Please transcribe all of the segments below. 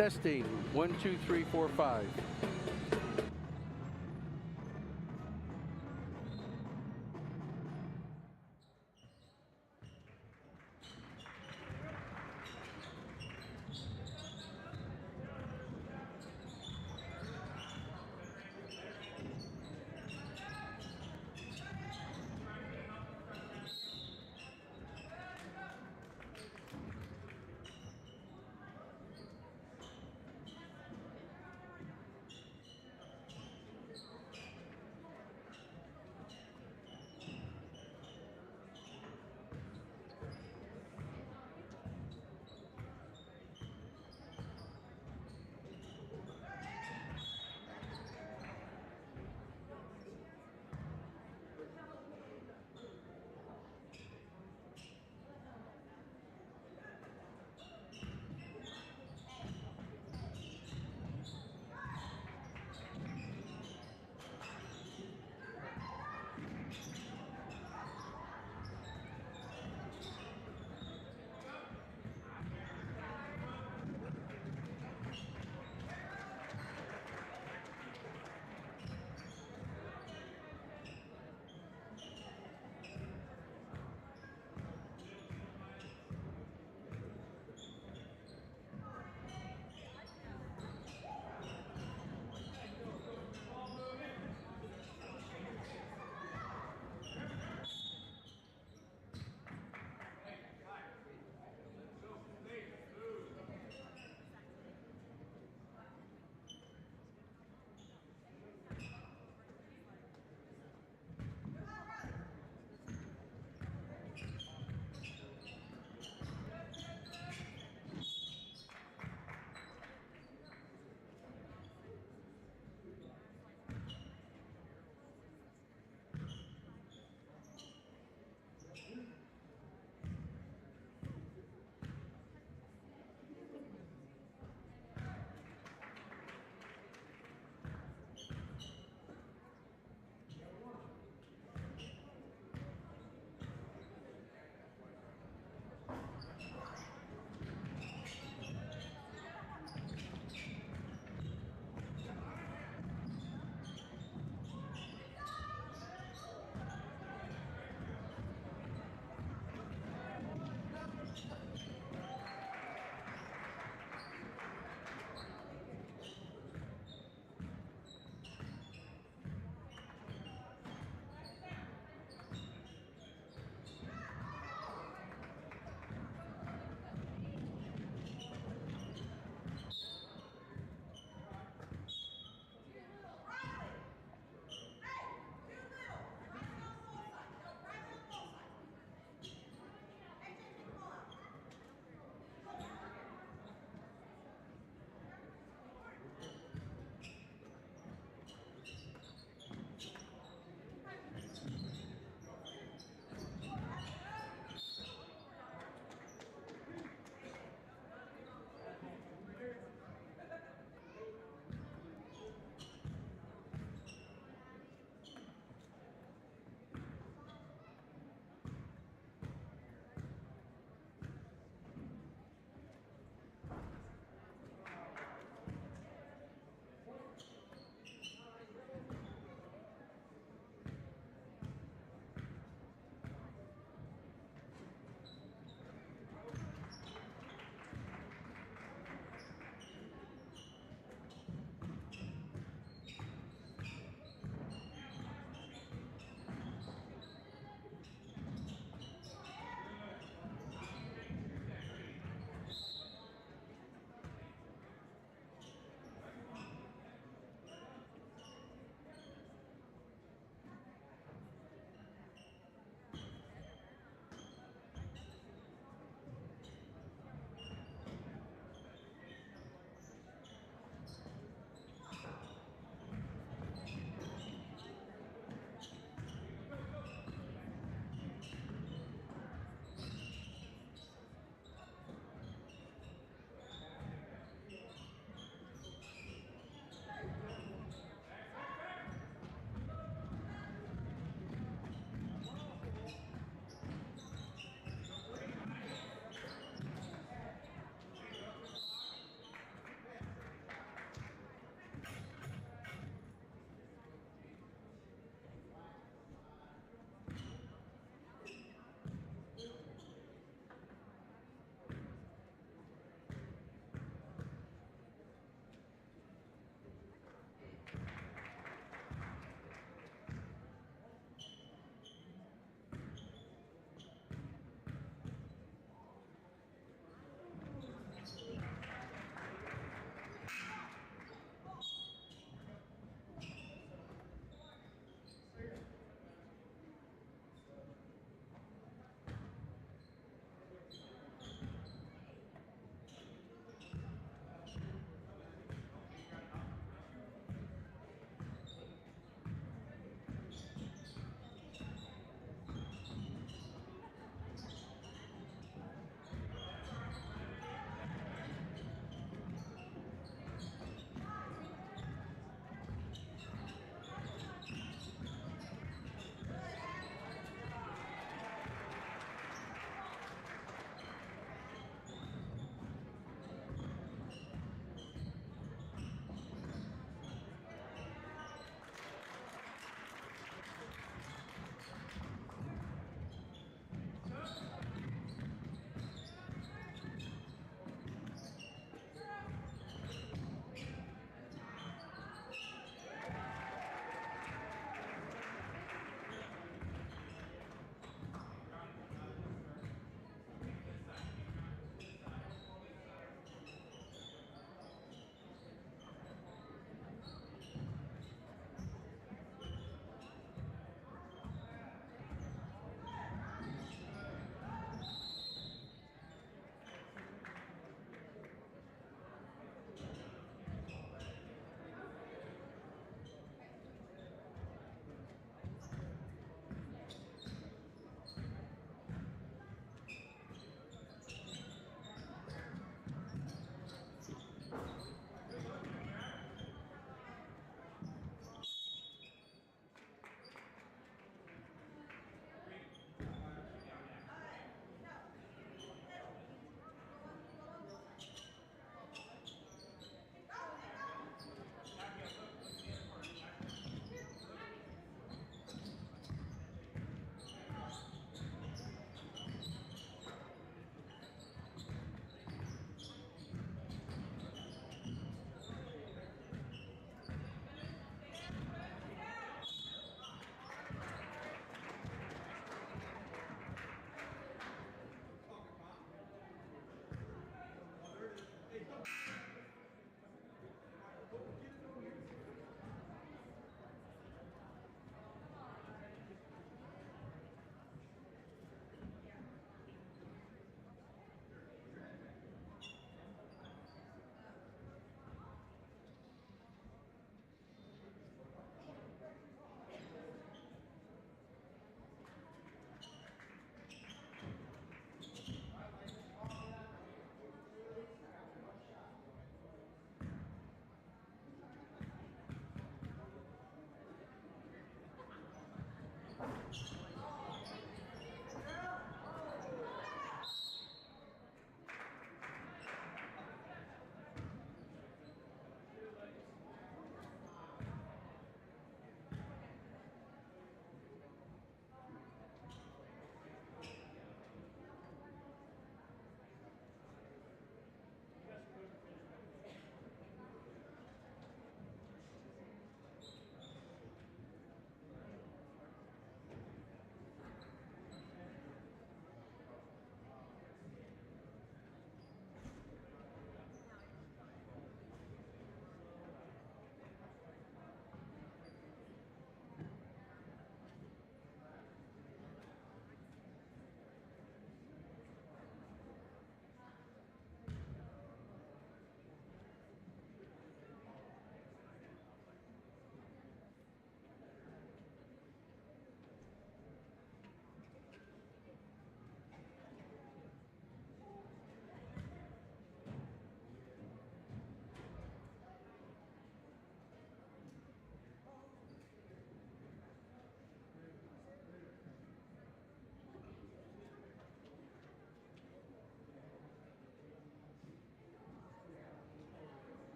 Testing, 1, 2, 3, 4, 5.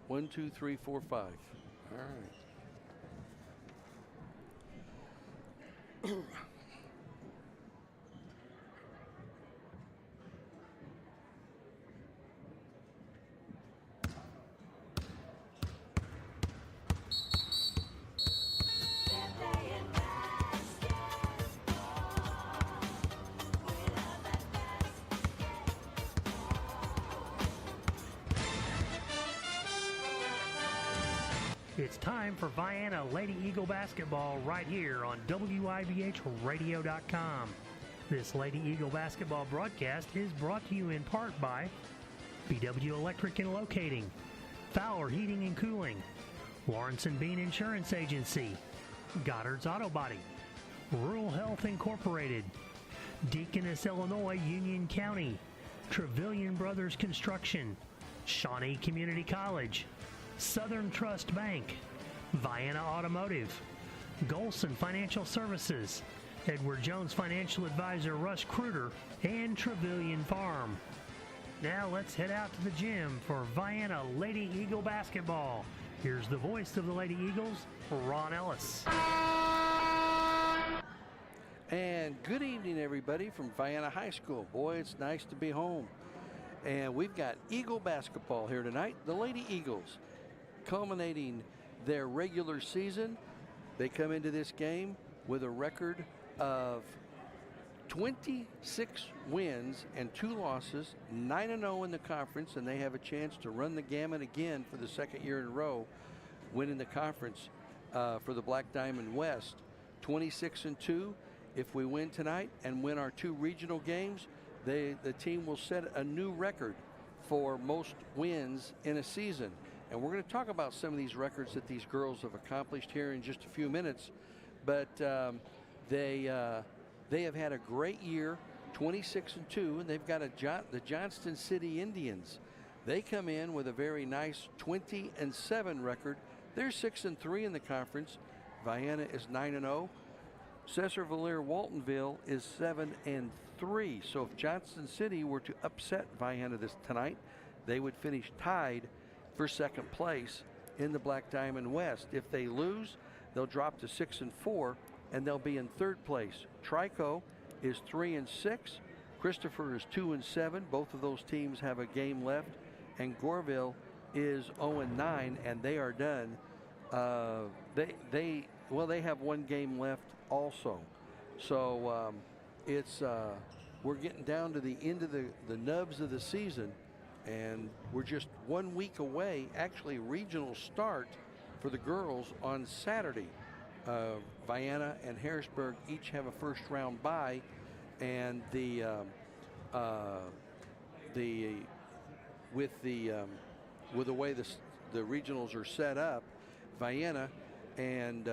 1, 2, 3, 4, 5. All right. It's time for Vienna Lady Eagle basketball right here on WIVHradio.com. This Lady Eagle basketball broadcast is brought to you in part by BW Electric and Locating, Fowler Heating and Cooling, Lawrence and Bean Insurance Agency, Goddard's Auto Body, Rural Health Incorporated, Deaconess Illinois Union County, Trevelyan Brothers Construction, Shawnee Community College, Southern Trust Bank, Vienna Automotive, Golson Financial Services, Edward Jones Financial Advisor Russ Kruger, and Trevelyan Farm. Now let's head out to the gym for Vienna Lady Eagle basketball. Here's the voice of the Lady Eagles, Ron Ellis. And good evening, everybody, from Vienna High School. Boy, it's nice to be home. And we've got Eagle basketball here tonight. The Lady Eagles, culminating their regular season, they come into this game with a record of 26 wins and 2 losses, 9-0 in the conference, and they have a chance to run the gamut again for the second year in a row, winning the conference for the Black Diamond West. 26-2. If we win tonight and win our 2 regional games, the team will set a new record for most wins in a season. And we're going to talk about some of these records that these girls have accomplished here in just a few minutes. But they have had a great year, 26-2, and they've got the Johnston City Indians. They come in with a very nice 20-7 record. They're 6-3 in the conference. Vienna is 9-0. Cesar-Valere Waltonville is 7-3. So if Johnston City were to upset Vienna tonight, they would finish tied for second place in the Black Diamond West. If they lose, they'll drop to 6-4, and they'll be in third place. Trico is 3-6. Christopher is 2-7. Both of those teams have a game left, and Goreville is 0-9, and they are done. They have one game left also. So we're getting down to the end of the nubs of the season. And we're just 1 week away, actually regional start for the girls on Saturday. Vienna and Harrisburg each have a first round bye, and with the way the regionals are set up, Vienna and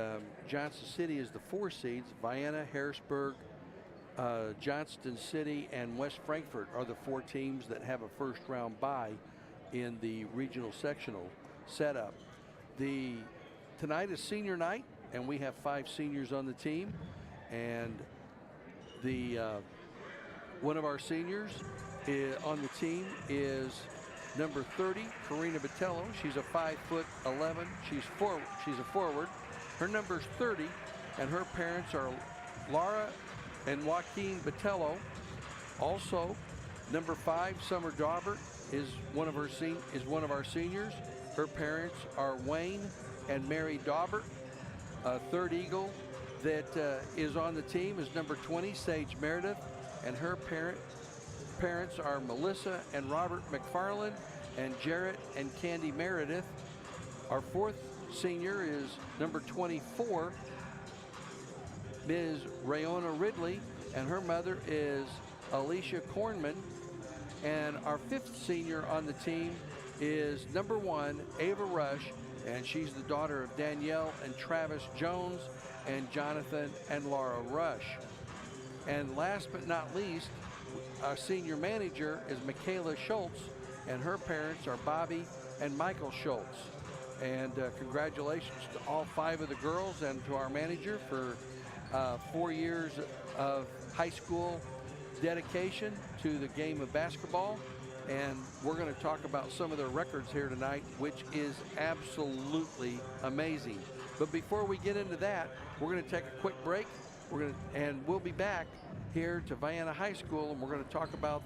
Johnston City is the 4 seeds. Vienna, Harrisburg, Johnston City, and West Frankfort are the 4 teams that have a first round bye in the regional sectional setup. Tonight is senior night, and we have 5 seniors on the team, and one of our seniors on the team is number 30, Karina Botello. She's a 5'11". She's a forward. Her number's 30, and her parents are Laura and Joaquin Botello. Also, number 5, Summer Daubert, is one of our seniors. Her parents are Wayne and Mary Daubert. Third Eagle that is on the team is number 20, Sage Meredith, and her parents are Melissa and Robert McFarland, and Jarrett and Candy Meredith. Our 4th senior is number 24, Ms. Rayona Ridley, and her mother is Alicia Kornman. And our 5th senior on the team is number 1, Ava Rush, and she's the daughter of Danielle and Travis Jones and Jonathan and Laura Rush. And last but not least, our senior manager is Michaela Schultz, and her parents are Bobby and Michael Schultz. And congratulations to all 5 of the girls and to our manager for 4 years of high school dedication to the game of basketball. and we're going to talk about some of their records here tonight, which is absolutely amazing. But before we get into that, we're going to take a quick break. And we'll be back here to Vienna High School, and we're going to talk about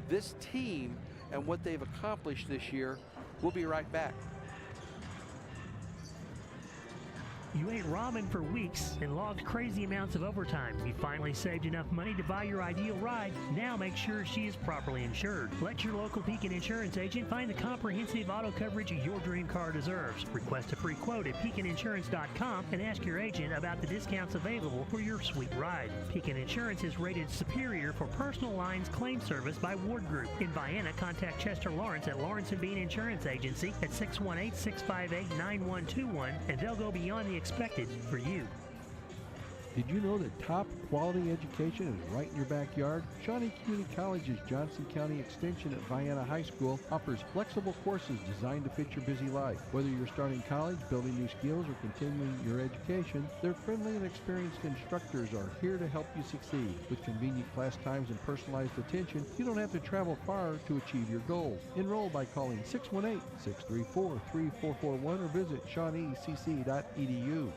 this team and what they've accomplished this year. We'll be right back. You ate ramen for weeks and logged crazy amounts of overtime. You finally saved enough money to buy your ideal ride. Now make sure she is properly insured. Let your local Pekin Insurance agent find the comprehensive auto coverage your dream car deserves. Request a free quote at PekinInsurance.com and ask your agent about the discounts available for your sweet ride. Pekin Insurance is rated superior for personal lines claim service by Ward Group. In Vienna, contact Chester Lawrence at Lawrence & Bean Insurance Agency at 618-658-9121, and they'll go beyond the expected for you. Did you know that top quality education is right in your backyard? Shawnee Community College's Johnston County Extension at Vienna High School offers flexible courses designed to fit your busy life. Whether you're starting college, building new skills, or continuing your education, their friendly and experienced instructors are here to help you succeed. With convenient class times and personalized attention, you don't have to travel far to achieve your goals. Enroll by calling 618-634-3441 or visit shawneecc.edu.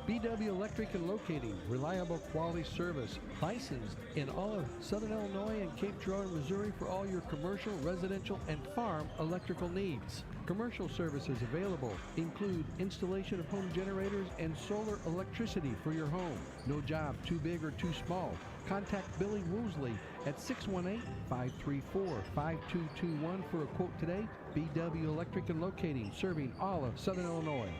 BW Electric and Locating, reliable quality service, licensed in all of Southern Illinois and Cape Girardeau, Missouri for all your commercial, residential, and farm electrical needs. Commercial services available include installation of home generators and solar electricity for your home. No job too big or too small. Contact Billy Woosley at 618-534-5221 for a quote today. BW Electric and Locating, serving all of Southern Illinois.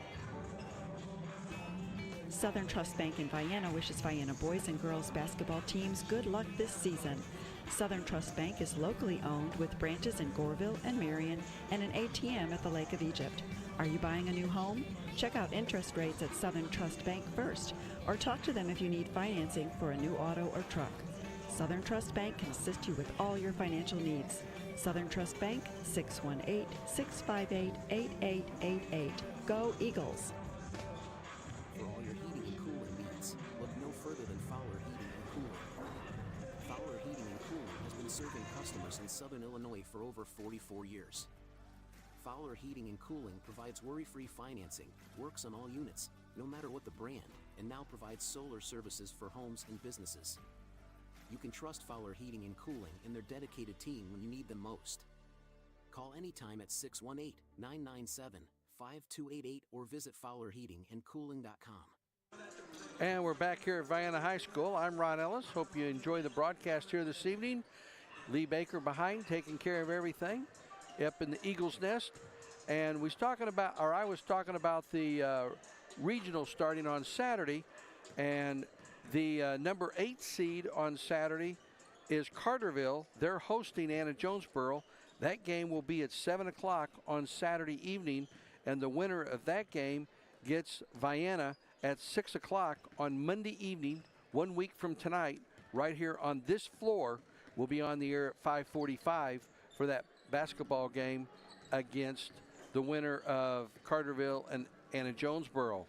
Southern Trust Bank in Vienna wishes Vienna boys and girls basketball teams good luck this season. Southern Trust Bank is locally owned with branches in Goreville and Marion and an ATM at the Lake of Egypt. Are you buying a new home? Check out interest rates at Southern Trust Bank first, or talk to them if you need financing for a new auto or truck. Southern Trust Bank can assist you with all your financial needs. Southern Trust Bank, 618-658-8888. Go Eagles! For all your heating and cooling needs, look no further than Fowler Heating and Cooling. Fowler Heating and Cooling has been serving customers in Southern Illinois for over 44 years. Fowler Heating and Cooling provides worry-free financing, works on all units, no matter what the brand, and now provides solar services for homes and businesses. You can trust Fowler Heating and Cooling and their dedicated team when you need them most. Call anytime at 618-997-5288 or visit FowlerHeatingandCooling.com. And we're back here at Vienna High School. I'm Ron Ellis. Hope you enjoy the broadcast here this evening. Lee Baker behind, taking care of everything up in the Eagles Nest. And I was talking about the regional starting on Saturday. And the number 8 seed on Saturday is Carterville. They're hosting Anna Jonesboro. That game will be at 7 o'clock on Saturday evening, and the winner of that game gets Vienna at 6 o'clock on Monday evening, 1 week from tonight, right here on this floor. We'll be on the air at 5:45 for that basketball game against the winner of Carterville and Anna Jonesboro.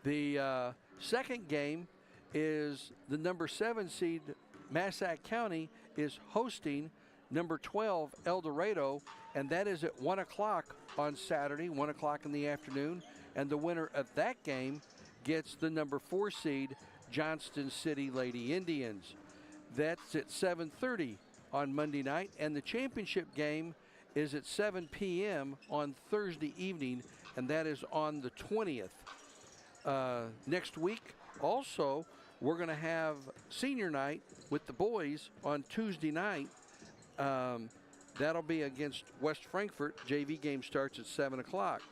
The second game is the number 7 seed Massac County is hosting number 12 El Dorado, and that is at 1 o'clock on Saturday, 1 o'clock in the afternoon, and the winner of that game gets the number 4 seed Johnston City Lady Indians. That's at 7:30 on Monday night, and the championship game is at 7 p.m. on Thursday evening, and that is on the 20th. Next week, also, we're going to have senior night with the boys on Tuesday night. That'll be against West Frankfort. JV game starts at 7 o'clock.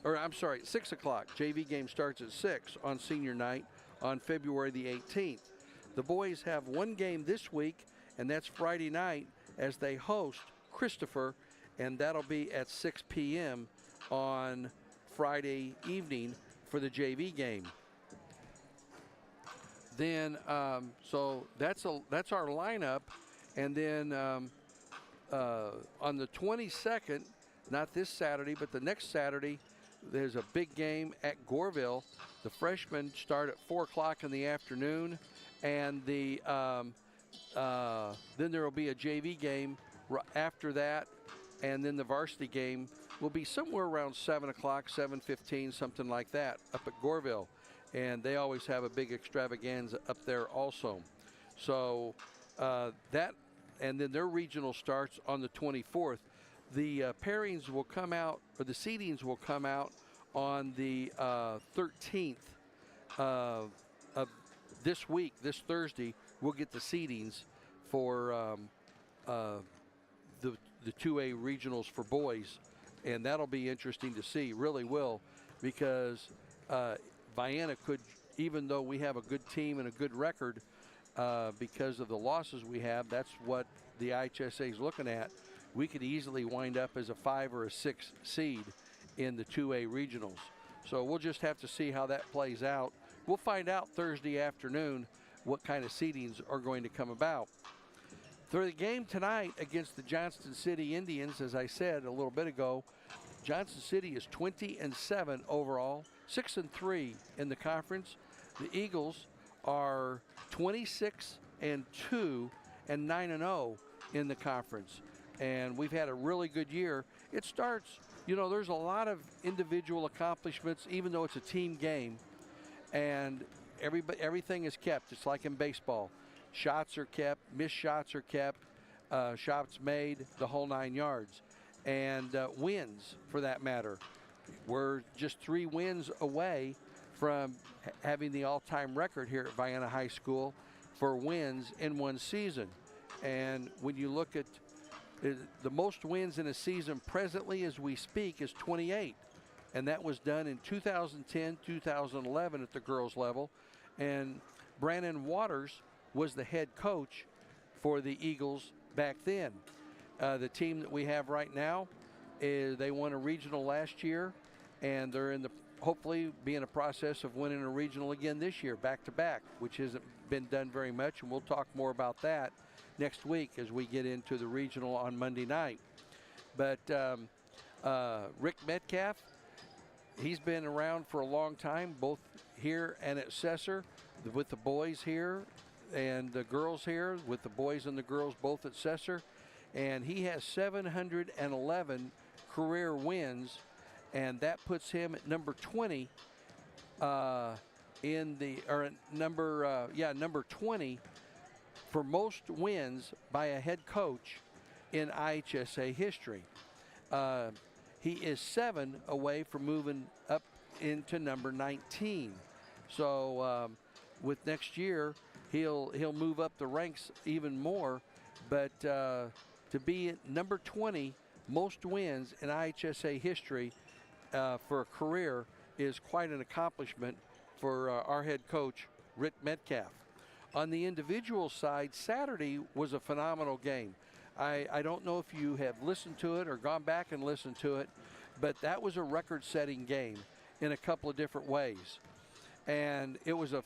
Or I'm sorry, 6 o'clock. JV game starts at 6 on senior night on February the 18th. The boys have one game this week, and that's Friday night as they host Christopher, and that'll be at 6 p.m. on Friday evening for the JV game. Then, so that's our lineup, and then on the 22nd, not this Saturday, but the next Saturday, there's a big game at Goreville. The freshmen start at 4 o'clock in the afternoon, and the then there will be a JV game after that, and then the varsity game will be somewhere around 7 o'clock, 7:15, something like that, up at Goreville. And they always have a big extravaganza up there also. So that, and then their regional starts on the 24th. The pairings will come out, or the seedings will come out on the 13th of this week. This Thursday, we'll get the seedings for the 2A regionals for boys, and that'll be interesting to see, really will, because Vienna could, even though we have a good team and a good record, because of the losses we have, that's what the IHSA is looking at. We could easily wind up as a 5 or a 6 seed in the 2A regionals. So we'll just have to see how that plays out. We'll find out Thursday afternoon what kind of seedings are going to come about. For the game tonight against the Johnston City Indians, as I said a little bit ago, Johnston City is 20-7 overall, 6-3 in the conference. The Eagles are 26-2 and 9-0 in the conference. And we've had a really good year. It starts, you know, there's a lot of individual accomplishments, even though it's a team game. And everything is kept. It's like in baseball. Shots are kept, missed shots are kept, shots made, the whole 9 yards. And wins, for that matter. We're just 3 wins away from having the all-time record here at Vienna High School for wins in one season. And when you look at the most wins in a season presently as we speak is 28. And that was done in 2010, 2011 at the girls level. And Brandon Waters was the head coach for the Eagles back then. The team that we have right now, they won a regional last year, and they're hopefully be in a process of winning a regional again this year, back to back, which hasn't been done very much, and we'll talk more about that next week as we get into the regional on Monday night. But Rick Metcalf, he's been around for a long time, both here and at Cesar, with the boys here and the girls here, with the boys and the girls both at Cesar. And he has 711 career wins, and that puts him at number 20 number 20 for most wins by a head coach in IHSA history. He is 7 away from moving up into number 19. So with next year, he'll move up the ranks even more. But to be at number 20 most wins in IHSA history for a career is quite an accomplishment for our head coach, Rick Metcalf. On the individual side, Saturday was a phenomenal game. I don't know if you have listened to it or gone back and listened to it, but that was a record-setting game in a couple of different ways. And it was a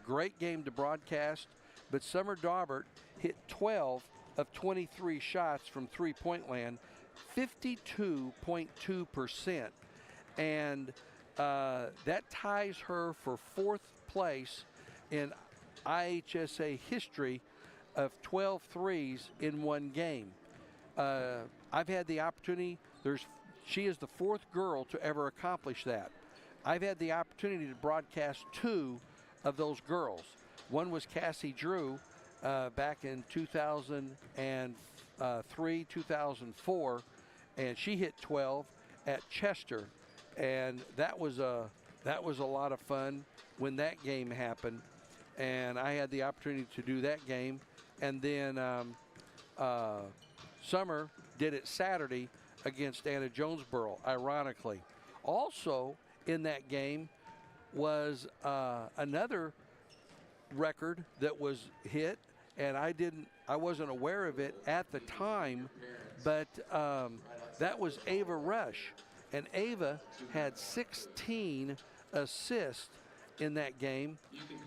great game to broadcast, but Summer Daubert hit 12 of 23 shots from three-point land, 52.2%. And that ties her for 4th place in IHSA history of 12 threes in one game. I've had the opportunity, she is the 4th girl to ever accomplish that. I've had the opportunity to broadcast 2 of those girls. One was Cassie Drew back in 2003, 2004, and she hit 12 at Chester, and that was a lot of fun when that game happened. And I had the opportunity to do that game. And then Summer did it Saturday against Anna Jonesboro, ironically. Also in that game was another record that was hit, and I wasn't aware of it at the time, but that was Ava Rush. And Ava had 16 assists in that game,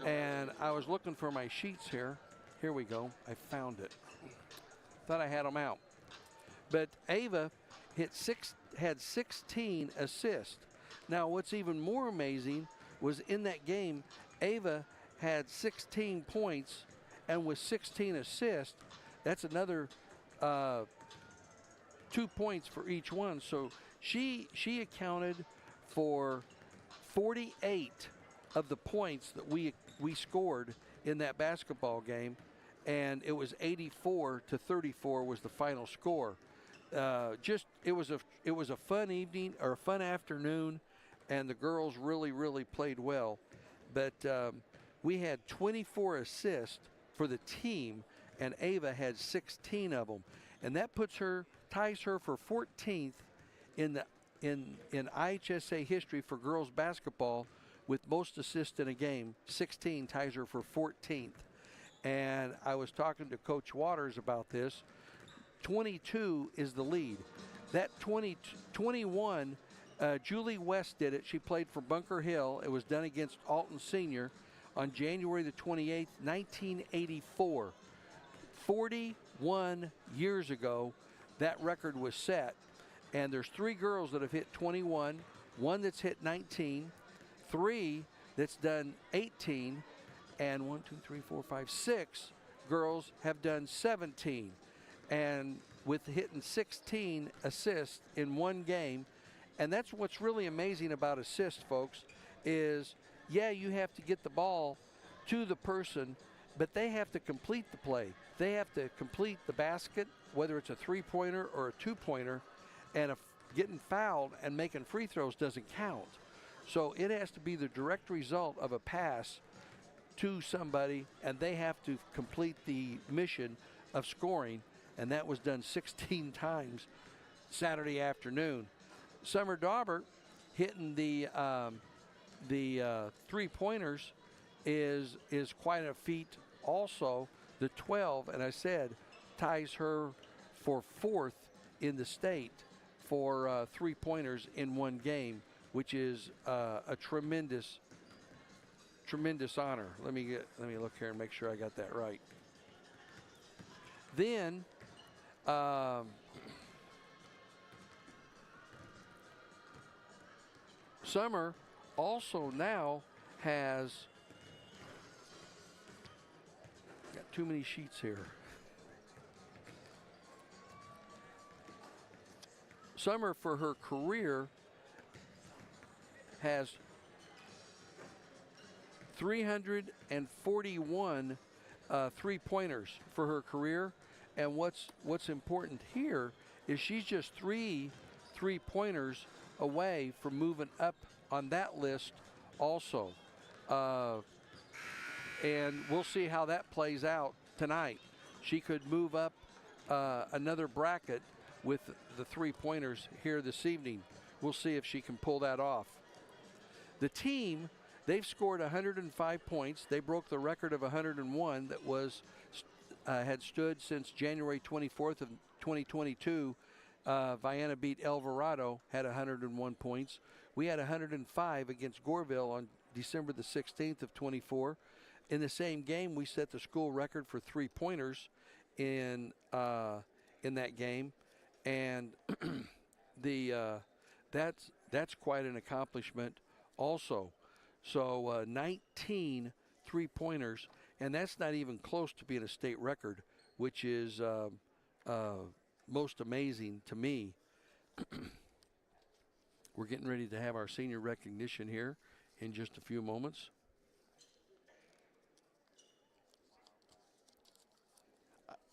and I was looking for my sheets here. Here we go. I found it. Thought I had them out. But Ava had 16 assists. Now, what's even more amazing was in that game, Ava had 16 points and with 16 assists, that's another 2 points for each one. So she accounted for 48 of the points that we scored in that basketball game, and it was 84-34 was the final score. It was a fun evening or a fun afternoon, and the girls really played well. But we had 24 assists for the team, and Ava had 16 of them, and that ties her for 14th in IHSA history for girls basketball with most assists in a game. 16 ties her for 14th. And I was talking to Coach Waters about this. 22 is the lead. That 21, Julie West did it. She played for Bunker Hill. It was done against Alton Senior on January the 28th, 1984. 41 years ago, that record was set. And there's 3 girls that have hit 21, 1 that's hit 19, 3 that's done 18, and 6 girls have done 17. And with hitting 16 assists in one game, and that's what's really amazing about assists, folks, is, yeah, you have to get the ball to the person, but they have to complete the play. They have to complete the basket, whether it's a 3-pointer or a 2-pointer, and if getting fouled and making free throws doesn't count. So it has to be the direct result of a pass to somebody, and they have to complete the mission of scoring, and that was done 16 times Saturday afternoon. Summer Daubert hitting the 3-pointers is quite a feat also. The 12, and I said, ties her for 4th in the state for 3-pointers in one game, which is a tremendous honor. Let me look here and make sure I got that right. Then Summer also now has got too many sheets here. Summer, for her career, has 341 3-pointers for her career, and what's important here is she's just 3 3-pointers away from moving up on that list also, and we'll see how that plays out tonight. She could move up another bracket with the 3-pointers here this evening. We'll see if she can pull that off. The team, they've scored 105 points. They broke the record of 101 that was had stood since January 24th of 2022. Vienna beat Alvarado, had 101 points. We had 105 against Goreville on December the 16th of 24. In the same game, we set the school record for 3-pointers in that game, and that's quite an accomplishment also. So 19 3-pointers, and that's not even close to being a state record, which is most amazing to me. We're getting ready to have our senior recognition here in just a few moments.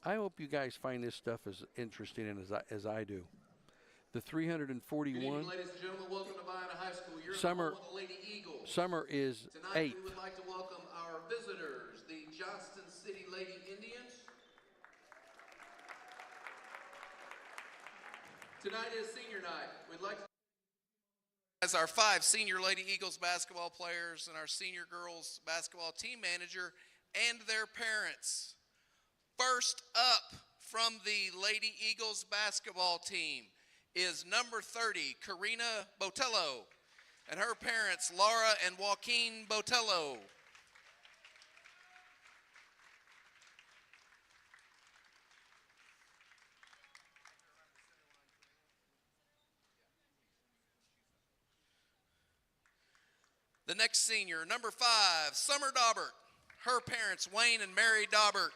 I hope you guys find this stuff as interesting and as I do. The 341. Good evening, ladies and gentlemen. Welcome to Vienna High School. You're Summer, in the home of the Lady Eagles. Summer is Tonight 8th. we would like to welcome our visitors, the Johnston City Lady Indians. Tonight is senior night. We'd like to as our 5 senior Lady Eagles basketball players and our senior girls basketball team manager and their parents. First up from the Lady Eagles basketball team is number 30, Karina Botello, and her parents, Laura and Joaquin Botello. The next senior, number 5, Summer Daubert. her parents, Wayne and Mary Daubert.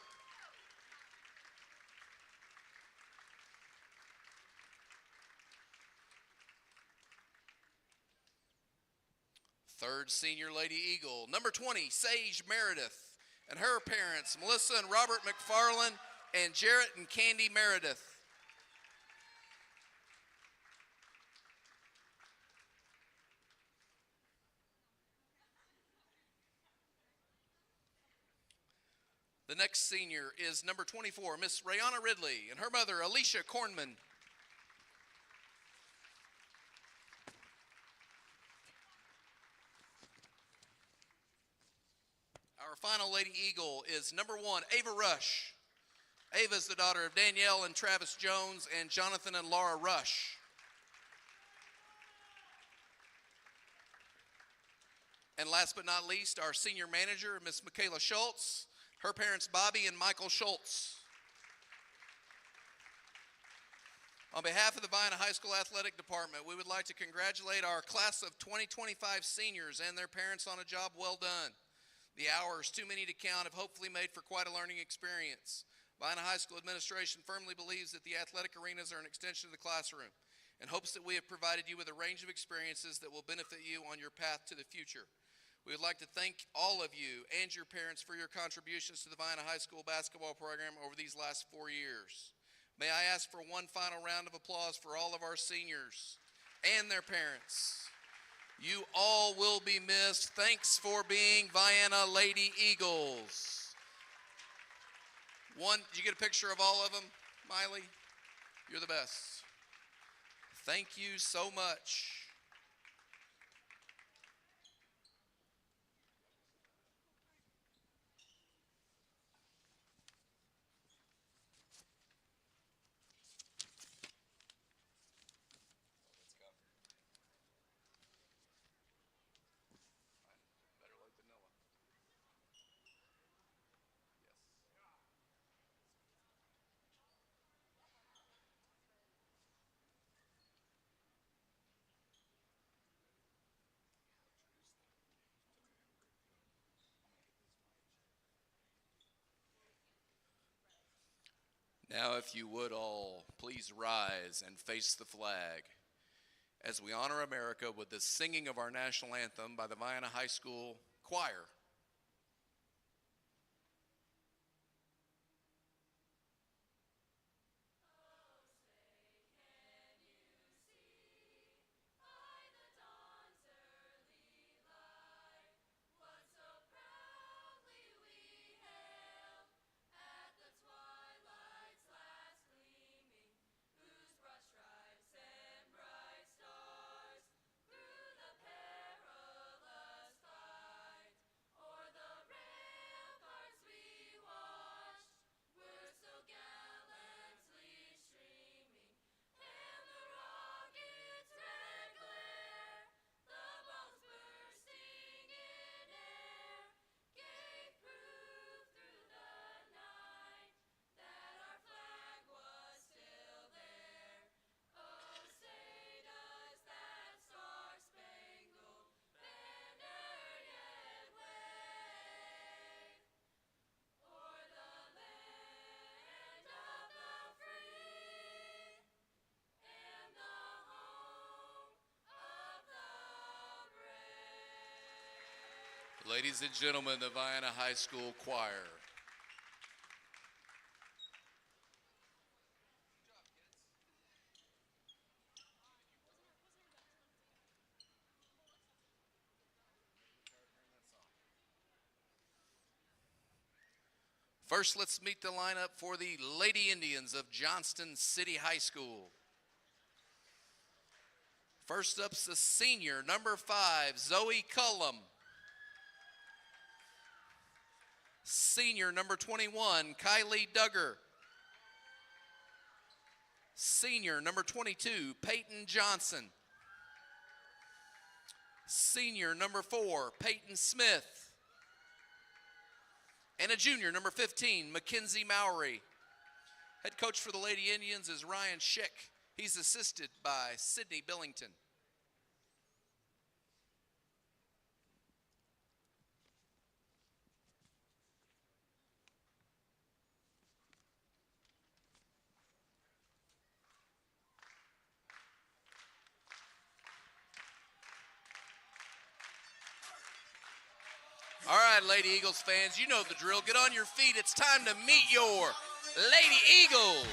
Third Senior Lady Eagle, number 20, Sage Meredith, and her parents, Melissa and Robert McFarland, and Jarrett and Candy Meredith. The next senior is number 24, Miss Rayana Ridley, and her mother, Alicia Kornman. Our final Lady Eagle is number 1, Ava Rush. Ava is the daughter of Danielle and Travis Jones and Jonathan and Laura Rush. And last but not least, our senior manager, Miss Michaela Schultz, her parents, Bobby and Michael Schultz. On behalf of the Vienna High School Athletic Department, we would like to congratulate our class of 2025 seniors and their parents on a job well done. The hours, too many to count, have hopefully made for quite a learning experience. Vienna High School administration firmly believes that the athletic arenas are an extension of the classroom and hopes that we have provided you with a range of experiences that will benefit you on your path to the future. We would like to thank all of you and your parents for your contributions to the Vienna High School basketball program over these last 4 years. May I ask for one final round of applause for all of our seniors and their parents. You all will be missed. Thanks for being Vienna Lady Eagles. Did you get a picture of all of them, Miley? You're the best. Thank you so much. Now, if you would all please rise and face the flag as we honor America with the singing of our national anthem by the Vienna High School Choir. Ladies and gentlemen, the Vienna High School Choir. First, let's meet the lineup for the Lady Indians of Johnston City High School. First up's the senior, number 5, Zoe Cullum. Senior, number 21, Kylie Duggar. Senior, number 22, Peyton Johnson. Senior, number 4, Peyton Smith. And a junior, number 15, Mackenzie Mowry. Head coach for the Lady Indians is Ryan Schick. He's assisted by Sydney Billington. All right, Lady Eagles fans, you know the drill. Get on your feet. It's time to meet your Lady Eagles.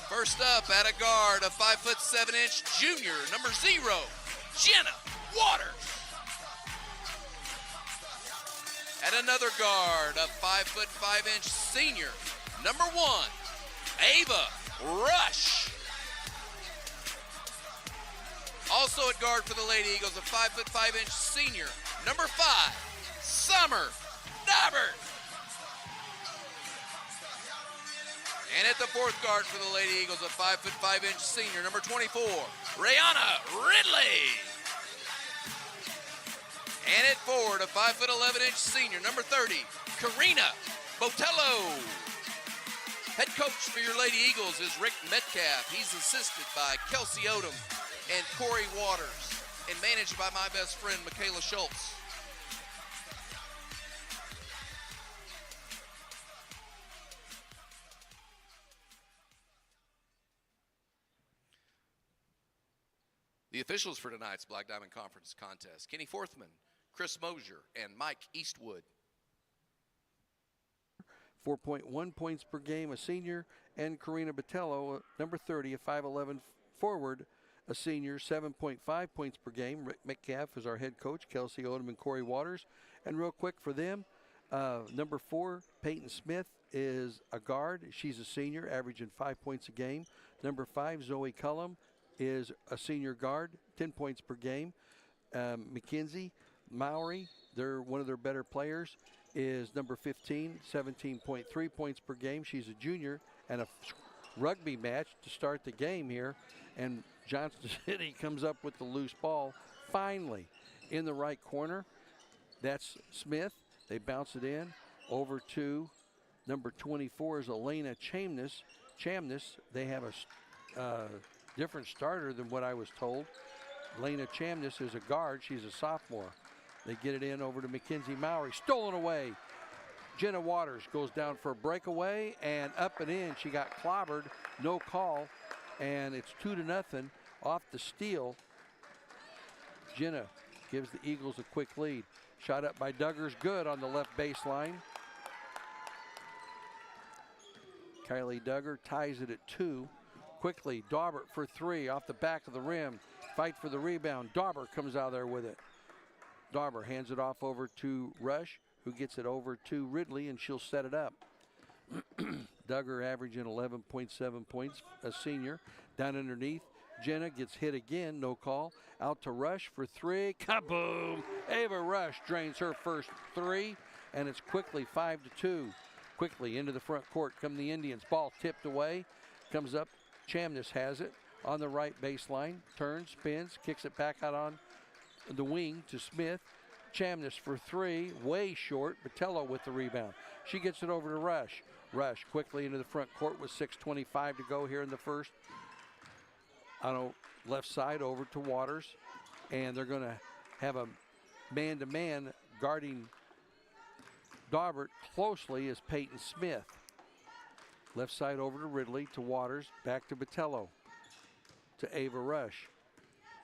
First up, at a guard, a 5'7" junior, number 0, Jenna Waters. At another guard, a 5'5" senior, number 1, Ava Rush. Also at guard for the Lady Eagles, a 5'5" senior, number 5, Summer Daubert. And at the fourth guard for the Lady Eagles, a 5'5" senior, number 24, Rihanna Ridley. And at forward, a 5'11" senior, number 30, Karina Botello. Head coach for your Lady Eagles is Rick Metcalf. He's assisted by Kelsey Odom and Corey Waters, and managed by my best friend, Michaela Schultz. The officials for tonight's Black Diamond Conference contest: Kenny Forthman, Chris Mosier, and Mike Eastwood. 4.1 points per game, a senior, and Karina Botello, number 30, a 5'11" forward, a senior, 7.5 points per game. Rick Metcalf is our head coach, Kelsey Odom and Corey Waters. And real quick for them, number 4, Peyton Smith, is a guard. She's a senior, averaging 5 points a game. Number 5, Zoe Cullum, is a senior guard, 10 points per game. Mackenzie Mowry, they're one of their better players, is number 15, 17.3 points per game. She's a junior, and a rugby match to start the game here. And Johnston City comes up with the loose ball finally in the right corner. That's Smith. They bounce it in over to number 24 is Elena Chamness. They have a different starter than what I was told. Elena Chamness is a guard. She's a sophomore. They get it in over to Mackenzie Mowry. Stolen away. Jenna Waters goes down for a breakaway and up and in. She got clobbered. No call. And it's 2-0 off the steal. Jenna gives the Eagles a quick lead. Shot up by Duggars, good on the left baseline. Kylie Duggar ties it at 2. Quickly, Daubert for 3 off the back of the rim. Fight for the rebound. Daubert comes out there with it. Daubert hands it off over to Rush, who gets it over to Ridley, and she'll set it up. Duggar averaging 11.7 points, a senior. Down underneath, Jenna gets hit again, no call. Out to Rush for 3, kaboom! Ava Rush drains her first 3, and it's quickly 5-2. Quickly into the front court come the Indians. Ball tipped away, comes up. Chamness has it on the right baseline. Turns, spins, kicks it back out on the wing to Smith. Chamness for 3, way short. Botello with the rebound. She gets it over to Rush. Rush quickly into the front court with 6:25 to go here in the first. On a left side over to Waters. And they're going to have a man-to-man guarding Daubert closely is Peyton Smith. Left side over to Ridley, to Waters, back to Botello, to Ava Rush.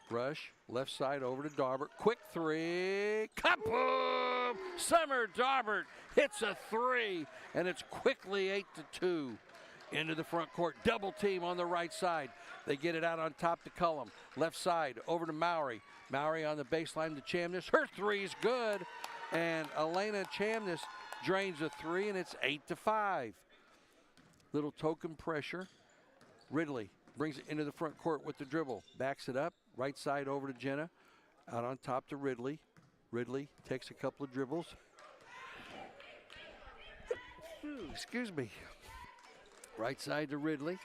Rush, left side over to Daubert. Quick 3, kaboom! Summer Daubert hits a 3, and it's quickly 8-2. Into the front court, double team on the right side. They get it out on top to Cullum. Left side over to Mowry. Mowry on the baseline to Chamness. Her 3's good, and Elena Chamness drains a 3, and it's 8-5. Little token pressure. Ridley brings it into the front court with the dribble. Backs it up. Right side over to Jenna. Out on top to Ridley. Ridley takes a couple of dribbles. Excuse me. Right side to Ridley.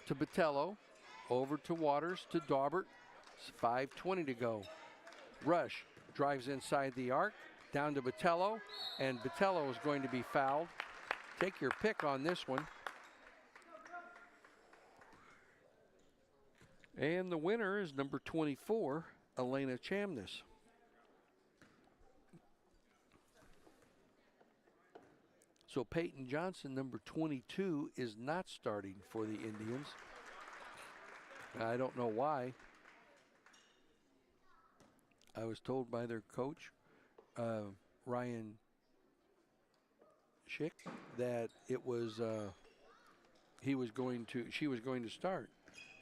To Botello. Over to Waters. To Daubert. 5:20 to go. Rush drives inside the arc. Down to Botello. And Botello is going to be fouled. Take your pick on this one. And the winner is number 24, Elena Chamness. So Peyton Johnson, number 22, is not starting for the Indians. I don't know why. I was told by their coach, Ryan Schick, that it was she was going to start.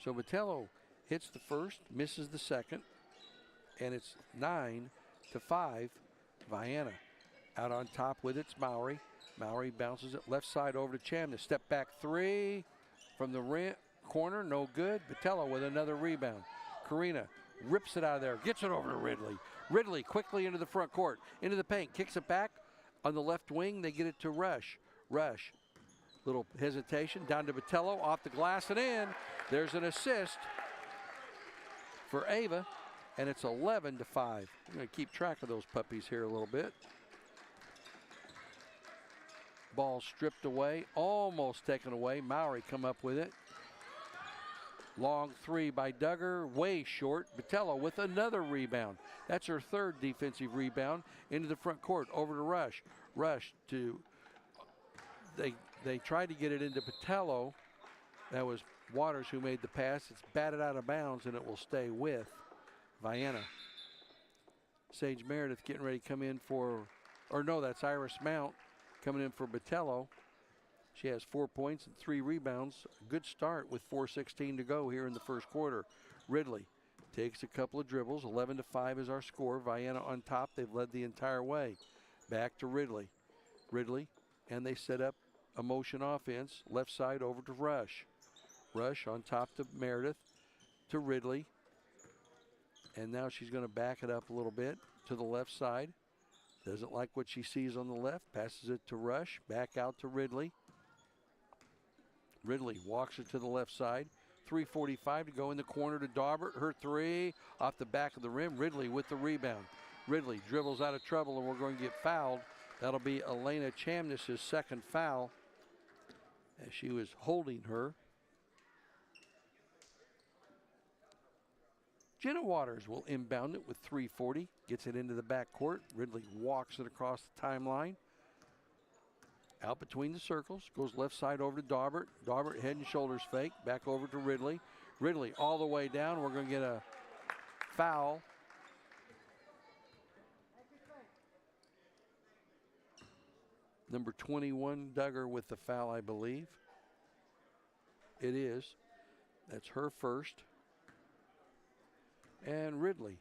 So Botello hits the first, misses the second, and it's 9-5 Vienna. Out on top with it's Mowry. Mowry bounces it left side over to Chamness. Step back three from the corner, no good. Botello with another rebound. Karina rips it out of there, gets it over to Ridley. Ridley quickly into the front court, into the paint, kicks it back. On the left wing, they get it to Rush. Rush, little hesitation, down to Botello, off the glass and in. There's an assist for Ava, and it's 11-5. I'm going to keep track of those puppies here a little bit. Ball stripped away, almost taken away. Mowry come up with it. Long three by Duggar, way short. Botello with another rebound. That's her third defensive rebound into the front court, over to Rush. Rush to, they tried to get it into Botello. That was Waters who made the pass. It's batted out of bounds, and it will stay with Vienna. Sage Meredith getting ready to come in for, or no, that's Iris Mount coming in for Botello. She has 4 points and 3 rebounds. Good start with 4:16 to go here in the first quarter. Ridley takes a couple of dribbles. 11-5 is our score. Vienna on top. They've led the entire way. Back to Ridley. Ridley, and they set up a motion offense. Left side over to Rush. Rush on top to Meredith, to Ridley. And now she's going to back it up a little bit to the left side. Doesn't like what she sees on the left. Passes it to Rush. Back out to Ridley. Ridley walks it to the left side. 3:45 to go in the corner to Daubert. Her three off the back of the rim. Ridley with the rebound. Ridley dribbles out of trouble, and we're going to get fouled. That'll be Elena Chamness' second foul, as she was holding her. Jenna Waters will inbound it with 3:40. Gets it into the backcourt. Ridley walks it across the timeline. Out between the circles. Goes left side over to Daubert. Daubert head and shoulders fake. Back over to Ridley. Ridley all the way down. We're going to get a foul. Number 21, Duggar with the foul, I believe. It is. That's her first. And Ridley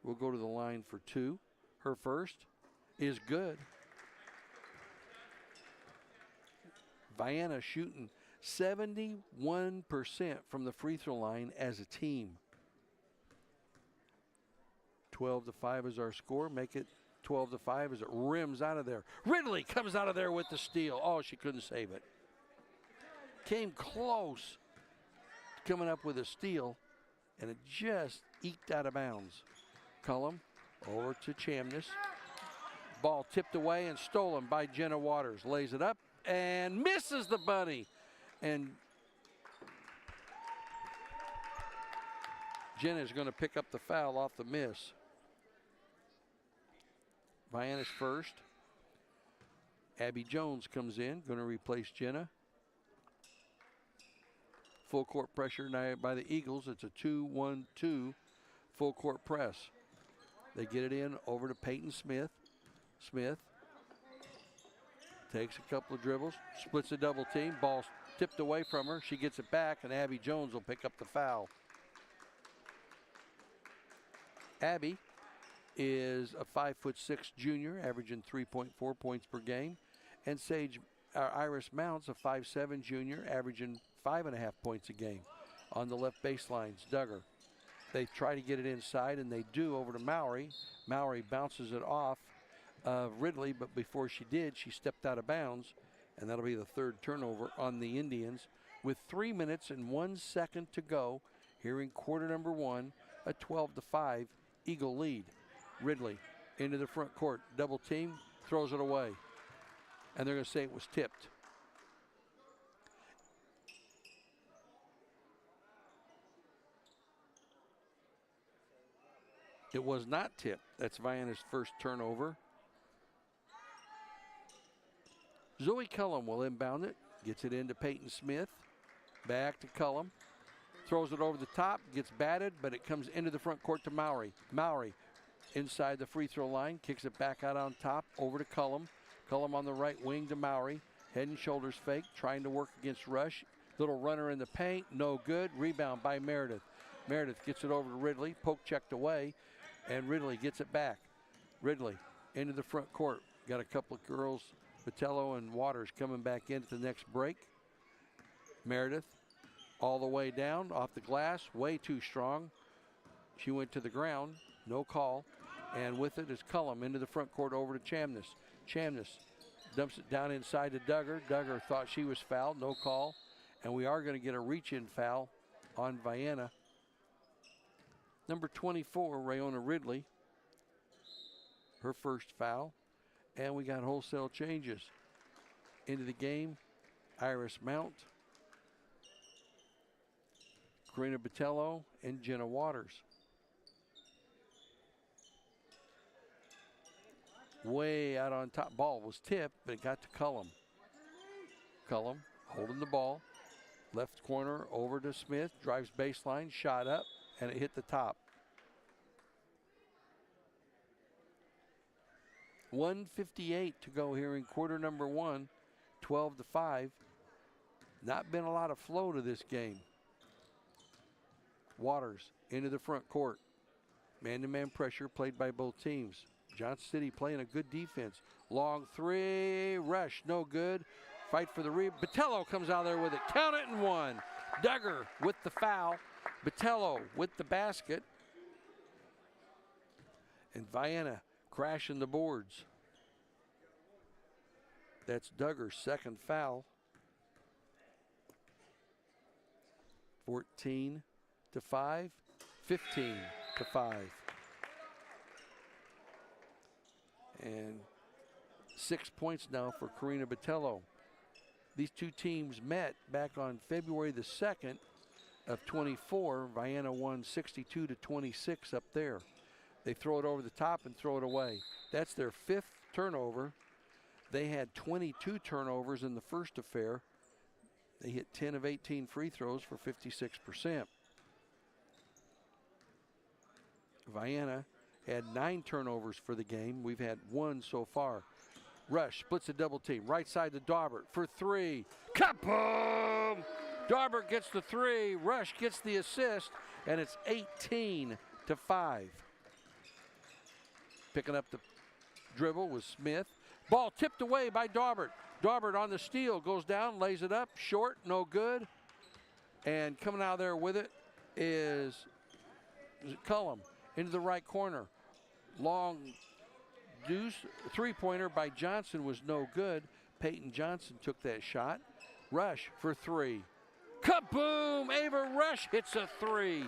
will go to the line for two. Her first is good. Vienna shooting 71% from the free throw line as a team. 12-5 is our score. Make it 12-5 as it rims out of there. Ridley comes out of there with the steal. Oh, she couldn't save it. Came close coming up with a steal, and it just eked out of bounds. Cullum over to Chamness. Ball tipped away and stolen by Jenna Waters. Lays it up and misses the bunny. And Jenna's going to pick up the foul off the miss. Vienna's first. Abby Jones comes in, going to replace Jenna. Full court pressure now by the Eagles. It's a 2-1-2 full court press. They get it in over to Peyton Smith. Smith takes a couple of dribbles, splits a double team. Ball tipped away from her. She gets it back, and Abby Jones will pick up the foul. Abby is a 5'6" junior, averaging 3.4 points per game. And Iris Mounts, a 5'7" junior, averaging 5.5 points a game. On the left baselines, Duggar. They try to get it inside, and they do, over to Mowry. Mowry bounces it off Ridley, but before she did, she stepped out of bounds, and that'll be the third turnover on the Indians. With 3 minutes and 1 second to go here in quarter number one, a 12-5 Eagle lead. Ridley into the front court, double team, throws it away, and they're going to say it was tipped. It was not tipped. That's Vienna's first turnover. Zoe Cullum will inbound it. Gets it into Peyton Smith. Back to Cullum. Throws it over the top. Gets batted, but it comes into the front court to Mowry. Mowry inside the free throw line, kicks it back out on top, over to Cullum. Cullum on the right wing to Mowry. Head and shoulders fake, trying to work against Rush. Little runner in the paint, no good. Rebound by Meredith. Meredith gets it over to Ridley, poke checked away, and Ridley gets it back. Ridley into the front court. Got a couple of girls, Vitello and Waters, coming back in at the next break. Meredith all the way down, off the glass, way too strong. She went to the ground, no call. And with it is Cullum into the front court over to Chamness. Chamness dumps it down inside to Duggar. Duggar thought she was fouled, no call. And we are going to get a reach-in foul on Vienna. Number 24, Rayona Ridley. Her first foul. And we got wholesale changes. Into the game, Iris Mount, Karina Botello, and Jenna Waters. Way out on top. Ball was tipped, but it got to Cullum. Cullum holding the ball. Left corner over to Smith. Drives baseline, shot up, and it hit the top. 1:58 to go here in quarter number one. 12-5. Not been a lot of flow to this game. Waters into the front court. Man-to-man pressure played by both teams. Johnston City playing a good defense. Long three, Rush, no good. Fight for the rebound. Botello comes out there with it. Count it and one. Duggar with the foul. Botello with the basket. And Vienna crashing the boards. That's Duggar's second foul. 14-5, 15-5. And 6 points now for Karina Botello. These two teams met back on February the 2nd of 24. Vienna won 62-26 up there. They throw it over the top and throw it away. That's their fifth turnover. They had 22 turnovers in the first affair. They hit 10 of 18 free throws for 56%. Vienna had 9 turnovers for the game. We've had 1 so far. Rush splits a double team. Right side to Daubert for 3. Kaboom! Daubert gets the 3. Rush gets the assist, and it's 18-5. Picking up the dribble was Smith. Ball tipped away by Daubert. Daubert on the steal, goes down, lays it up, short, no good. And coming out there with it is Cullum into the right corner. Long deuce, three-pointer by Johnston was no good. Peyton Johnston took that shot. Rush for 3. Kaboom! Ava Rush hits a 3.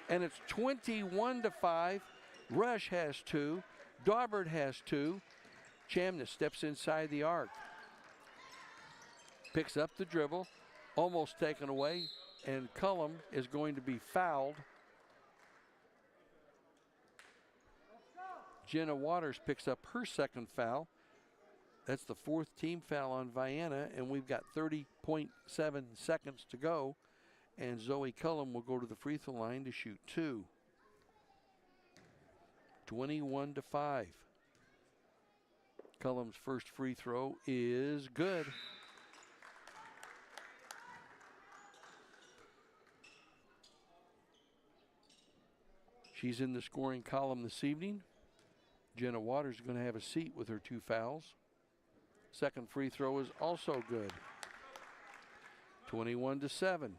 And it's 21-5. Rush has 2. Daubert has 2. Chamness steps inside the arc. Picks up the dribble, almost taken away, and Cullum is going to be fouled. Jenna Waters picks up her second foul. That's the 4th team foul on Vienna, and we've got 30.7 seconds to go. And Zoe Cullum will go to the free throw line to shoot 2. 21-5. Cullum's first free throw is good. She's in the scoring column this evening. Jenna Waters is going to have a seat with her 2 fouls. Second free throw is also good. 21-7.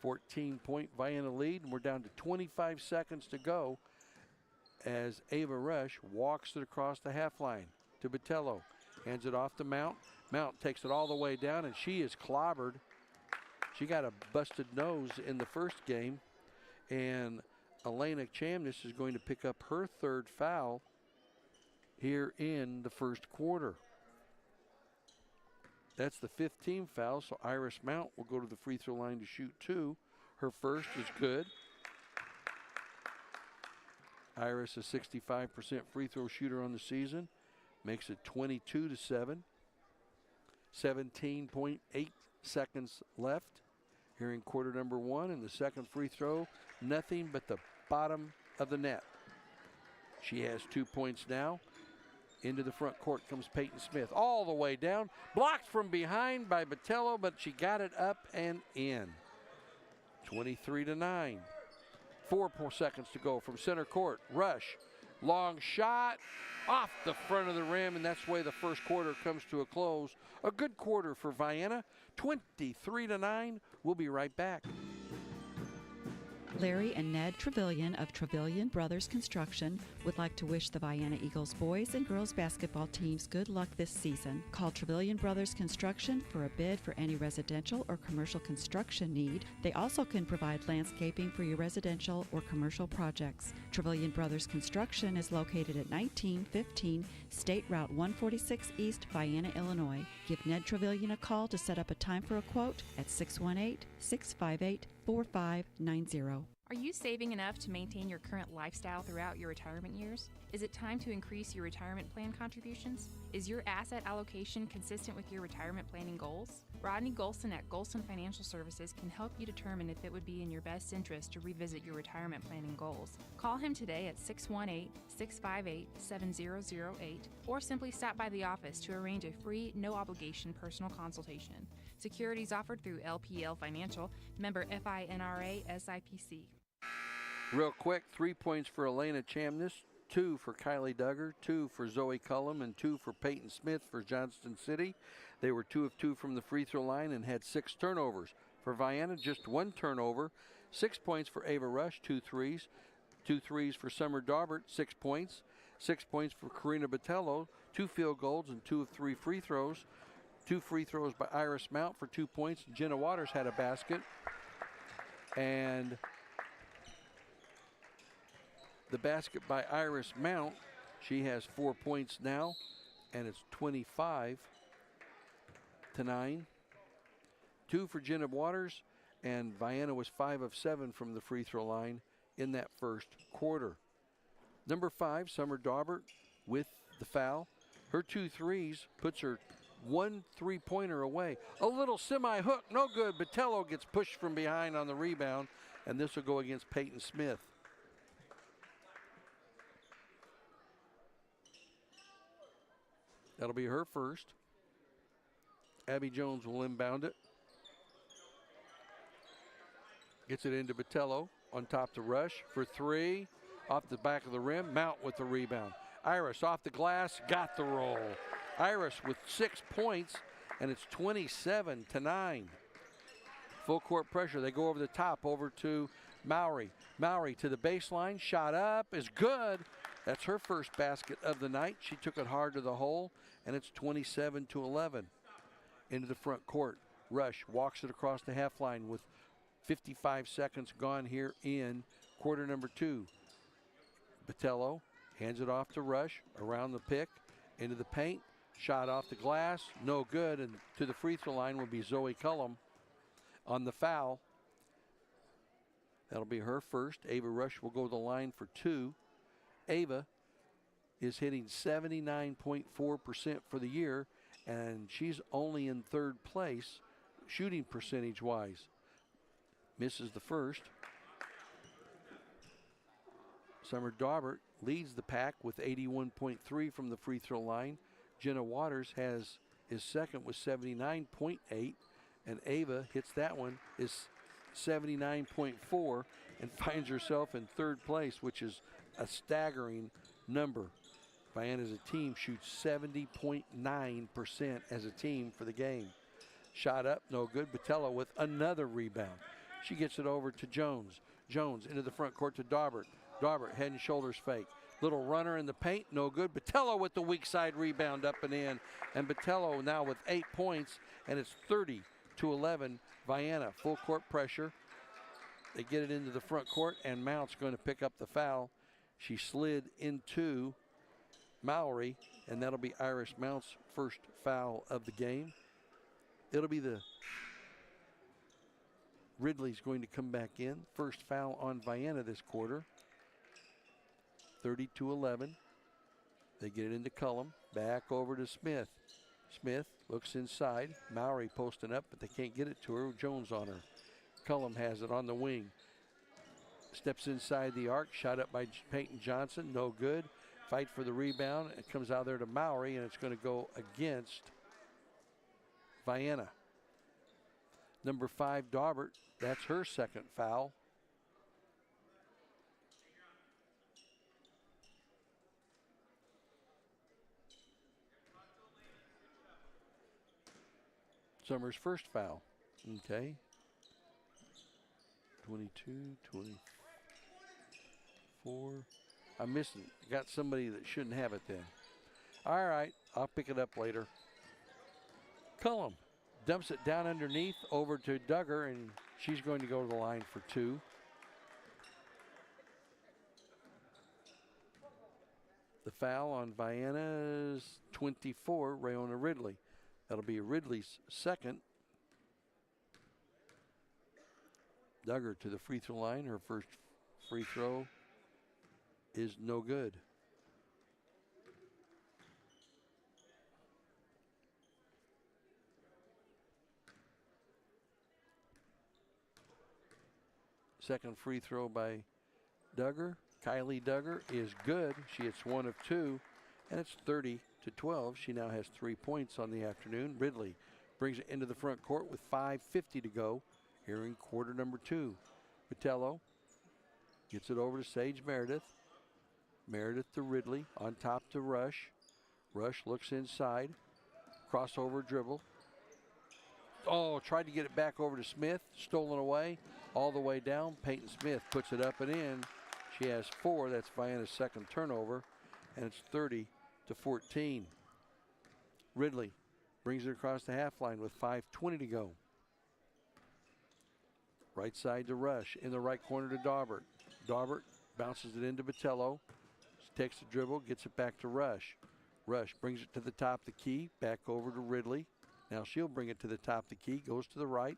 14-point Vienna lead, and we're down to 25 seconds to go as Ava Rush walks it across the half line to Botello. Hands it off to Mount. Mount takes it all the way down, and she is clobbered. She got a busted nose in the first game, and Elena Chamness is going to pick up her 3rd foul here in the first quarter. That's the 5th team foul, so Iris Mount will go to the free throw line to shoot 2. Her first is good. Iris, a 65% free throw shooter on the season, makes it 22-7. 17.8 seconds left here in quarter number 1, and the second free throw, nothing but the bottom of the net. She has 2 points now. Into the front court comes Peyton Smith. All the way down. Blocked from behind by Botello, but she got it up and in. 23-9. 4 more seconds to go from center court. Rush. Long shot off the front of the rim, and that's the way the first quarter comes to a close. A good quarter for Vienna. 23-9. We'll be right back. Larry and Ned Trevelyan of Trevelyan Brothers Construction would like to wish the Vienna Eagles boys and girls basketball teams good luck this season. Call Trevelyan Brothers Construction for a bid for any residential or commercial construction need. They also can provide landscaping for your residential or commercial projects. Trevelyan Brothers Construction is located at 1915 State Route 146 East, Vienna, Illinois. Give Ned Trevelyan a call to set up a time for a quote at 618-658-4590. Are you saving enough to maintain your current lifestyle throughout your retirement years? Is it time to increase your retirement plan contributions? Is your asset allocation consistent with your retirement planning goals? Rodney Golson at Golson Financial Services can help you determine if it would be in your best interest to revisit your retirement planning goals. Call him today at 618-658-7008 or simply stop by the office to arrange a free, no-obligation personal consultation. Securities offered through LPL Financial, member FINRA SIPC. Real quick, 3 points for Elena Chamness, 2 for Kylie Duggar, 2 for Zoe Cullum, and 2 for Peyton Smith for Johnston City. They were 2 of 2 from the free throw line and had 6 turnovers. For Vienna, just 1 turnover. 6 points for Ava Rush, 2 threes. 2 threes for Summer Daubert, 6 points. 6 points for Karina Botello, 2 field goals and 2 of 3 free throws. 2 free throws by Iris Mount for 2 points. Jenna Waters had a basket. And the basket by Iris Mount, she has 4 points now, and it's 25-9. 2 for Jenna Waters, and Vienna was 5 of 7 from the free throw line in that first quarter. Number 5, Summer Daubert with the foul. Her 2 threes puts her 1 3-pointer away. A little semi-hook, no good. Botello gets pushed from behind on the rebound, and this will go against Peyton Smith. That'll be her first. Abby Jones will inbound it. Gets it into Botello on top to Rush for 3. Off the back of the rim, Mount with the rebound. Iris off the glass, got the roll. Iris with 6 points, and it's 27-9. Full court pressure. They go over the top, over to Mowry. Mowry to the baseline, shot up, is good. That's her first basket of the night. She took it hard to the hole, and it's 27-11. Into the front court. Rush walks it across the half line with 55 seconds gone here in quarter number 2. Botello hands it off to Rush, around the pick, into the paint, shot off the glass, no good, and to the free throw line will be Zoe Cullum on the foul. That'll be her first. Ava Rush will go to the line for 2. Ava is hitting 79.4% for the year, and she's only in 3rd place shooting percentage-wise. Misses the first. Summer Daubert leads the pack with 81.3 from the free throw line. Jenna Waters is second with 79.8, and Ava hits that one, is 79.4, and finds herself in 3rd place, which is a staggering number. Vienna as a team shoots 70.9% as a team for the game. Shot up, no good. Botello with another rebound. She gets it over to Jones. Jones into the front court to Daubert. Daubert head and shoulders fake. Little runner in the paint, no good. Botello with the weak side rebound up and in. And Botello now with 8 points, and it's 30-11. Vienna full court pressure. They get it into the front court, and Mount's going to pick up the foul. She slid into Mowry, and that'll be Iris Mount's first foul of the game. It'll be the Ridley's going to come back in. First foul on Vienna this quarter. 30-11. They get it into Cullum. Back over to Smith. Smith looks inside. Mowry posting up, but they can't get it to her. Jones on her. Cullum has it on the wing. steps inside the arc, shot up by Peyton Johnson, no good. Fight for the rebound. It comes out there to Mowry, and it's going to go against Vienna. Number 5, Daubert, that's her second foul. Summers' first foul. Okay. 22, 24. I'm missing. Got somebody that shouldn't have it then. All right, I'll pick it up later. Cullum dumps it down underneath over to Duggar, and she's going to go to the line for 2. The foul on Vienna's 24, Rayona Ridley. That'll be Ridley's second. Duggar to the free throw line. Her first free throw is no good. Second free throw by Duggar. Kylie Duggar is good. She hits 1 of 2, and it's 30-12. She now has 3 points on the afternoon. Ridley brings it into the front court with 5:50 to go here in quarter number 2. Vitello gets it over to Sage Meredith. Meredith to Ridley, on top to Rush. Rush looks inside. Crossover dribble. Oh, tried to get it back over to Smith. Stolen away. All the way down. Peyton Smith puts it up and in. She has 4. That's Vienna's second turnover. And it's 30-14. Ridley brings it across the half line with 5:20 to go. Right side to Rush. In the right corner to Daubert. Daubert bounces it into Vitello. Takes the dribble, gets it back to Rush. Rush brings it to the top of the key, back over to Ridley. Now she'll bring it to the top of the key, goes to the right.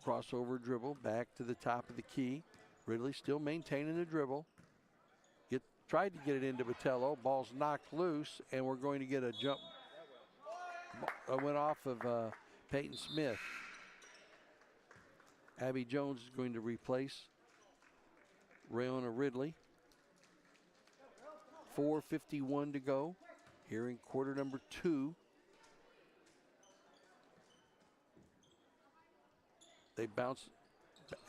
Crossover dribble, back to the top of the key. Ridley still maintaining the dribble. Tried to get it into Vitello. Ball's knocked loose, and we're going to get a jump. Went off of Peyton Smith. Abby Jones is going to replace Rayona Ridley. 4:51 to go here in quarter number 2. They bounce.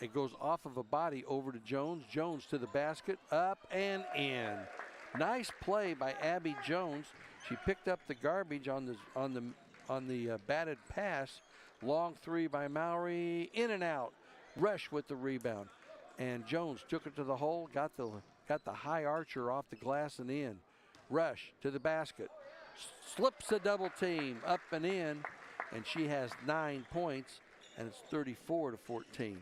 It goes off of a body over to Jones. Jones to the basket, up and in. Nice play by Abby Jones. She picked up the garbage on the batted pass. Long 3 by Mowry, in and out. Rush with the rebound. And Jones took it to the hole, got the high archer off the glass and in. Rush to the basket, slips a double team, up and in, and she has 9 points, and it's 34-14.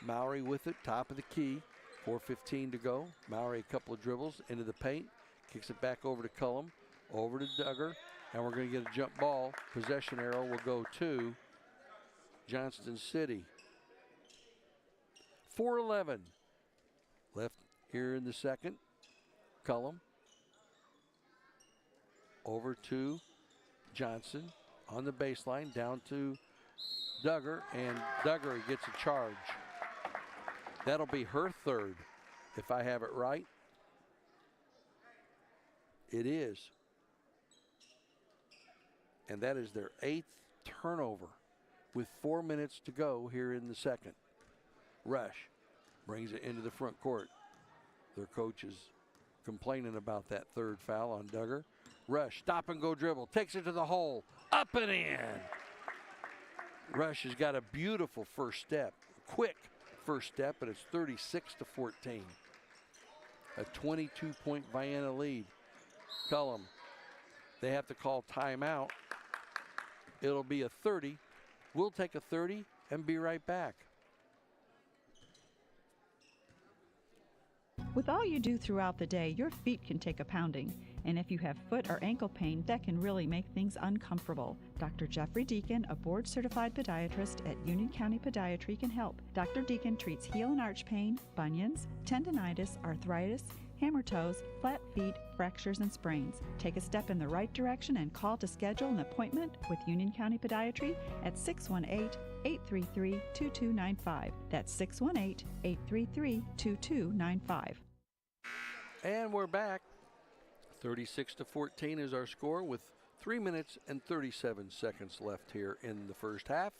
Mowry with it, top of the key, 4:15 to go. Mowry a couple of dribbles into the paint, kicks it back over to Cullum, over to Duggar, and we're going to get a jump ball. Possession arrow will go to Johnston City. 4:11 left here in the second. Cullum over to Johnson on the baseline, down to Duggar, and Duggar gets a charge. That'll be her third, if I have it right. It is. And that is their 8th turnover with 4 minutes to go here in the second. Rush brings it into the front court. Their coach is complaining about that third foul on Duggar. Rush, stop and go dribble, takes it to the hole, up and in. Rush has got a beautiful first step, quick first step, but it's 36-14. A 22-point Vienna lead. Cullum, they have to call timeout. It'll be a 30. We'll take a 30 and be right back. With all you do throughout the day, your feet can take a pounding. And if you have foot or ankle pain, that can really make things uncomfortable. Dr. Jeffrey Deacon, a board-certified podiatrist at Union County Podiatry, can help. Dr. Deacon treats heel and arch pain, bunions, tendinitis, arthritis, hammer toes, flat feet, fractures, and sprains. Take a step in the right direction and call to schedule an appointment with Union County Podiatry at 618-833-2295. That's 618-833-2295. And we're back. 36-14 is our score with 3 minutes and 37 seconds left here in the first half.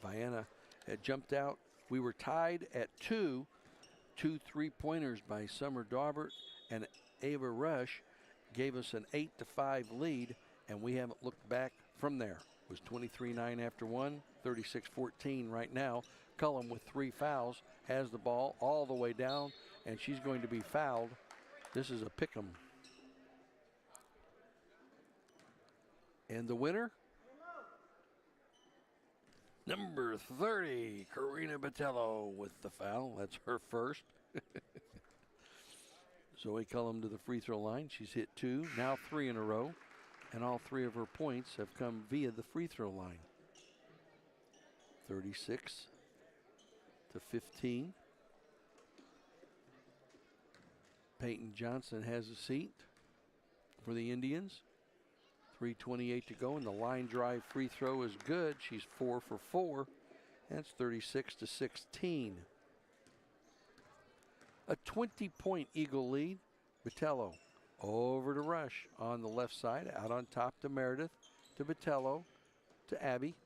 Vienna had jumped out. We were tied at 2 3-pointers by Summer Daubert and Ava Rush gave us an 8-5 lead, and we haven't looked back from there. It was 23-9 after one, 36-14 right now. Cullum with 3 fouls has the ball all the way down, and she's going to be fouled. This is a pick 'em. And the winner, number 30, Karina Botello with the foul. That's her first. Zoe Cullum to the free throw line. She's hit 2, now 3 in a row. And all 3 of her points have come via the free throw line. 36-15. Peyton Johnston has a seat for the Indians. 3:28 to go, and the line drive free throw is good. She's 4 for 4. That's 36-16. A 20-point Eagle lead. Botello over to Rush on the left side, out on top to Meredith, to Botello, to Abby.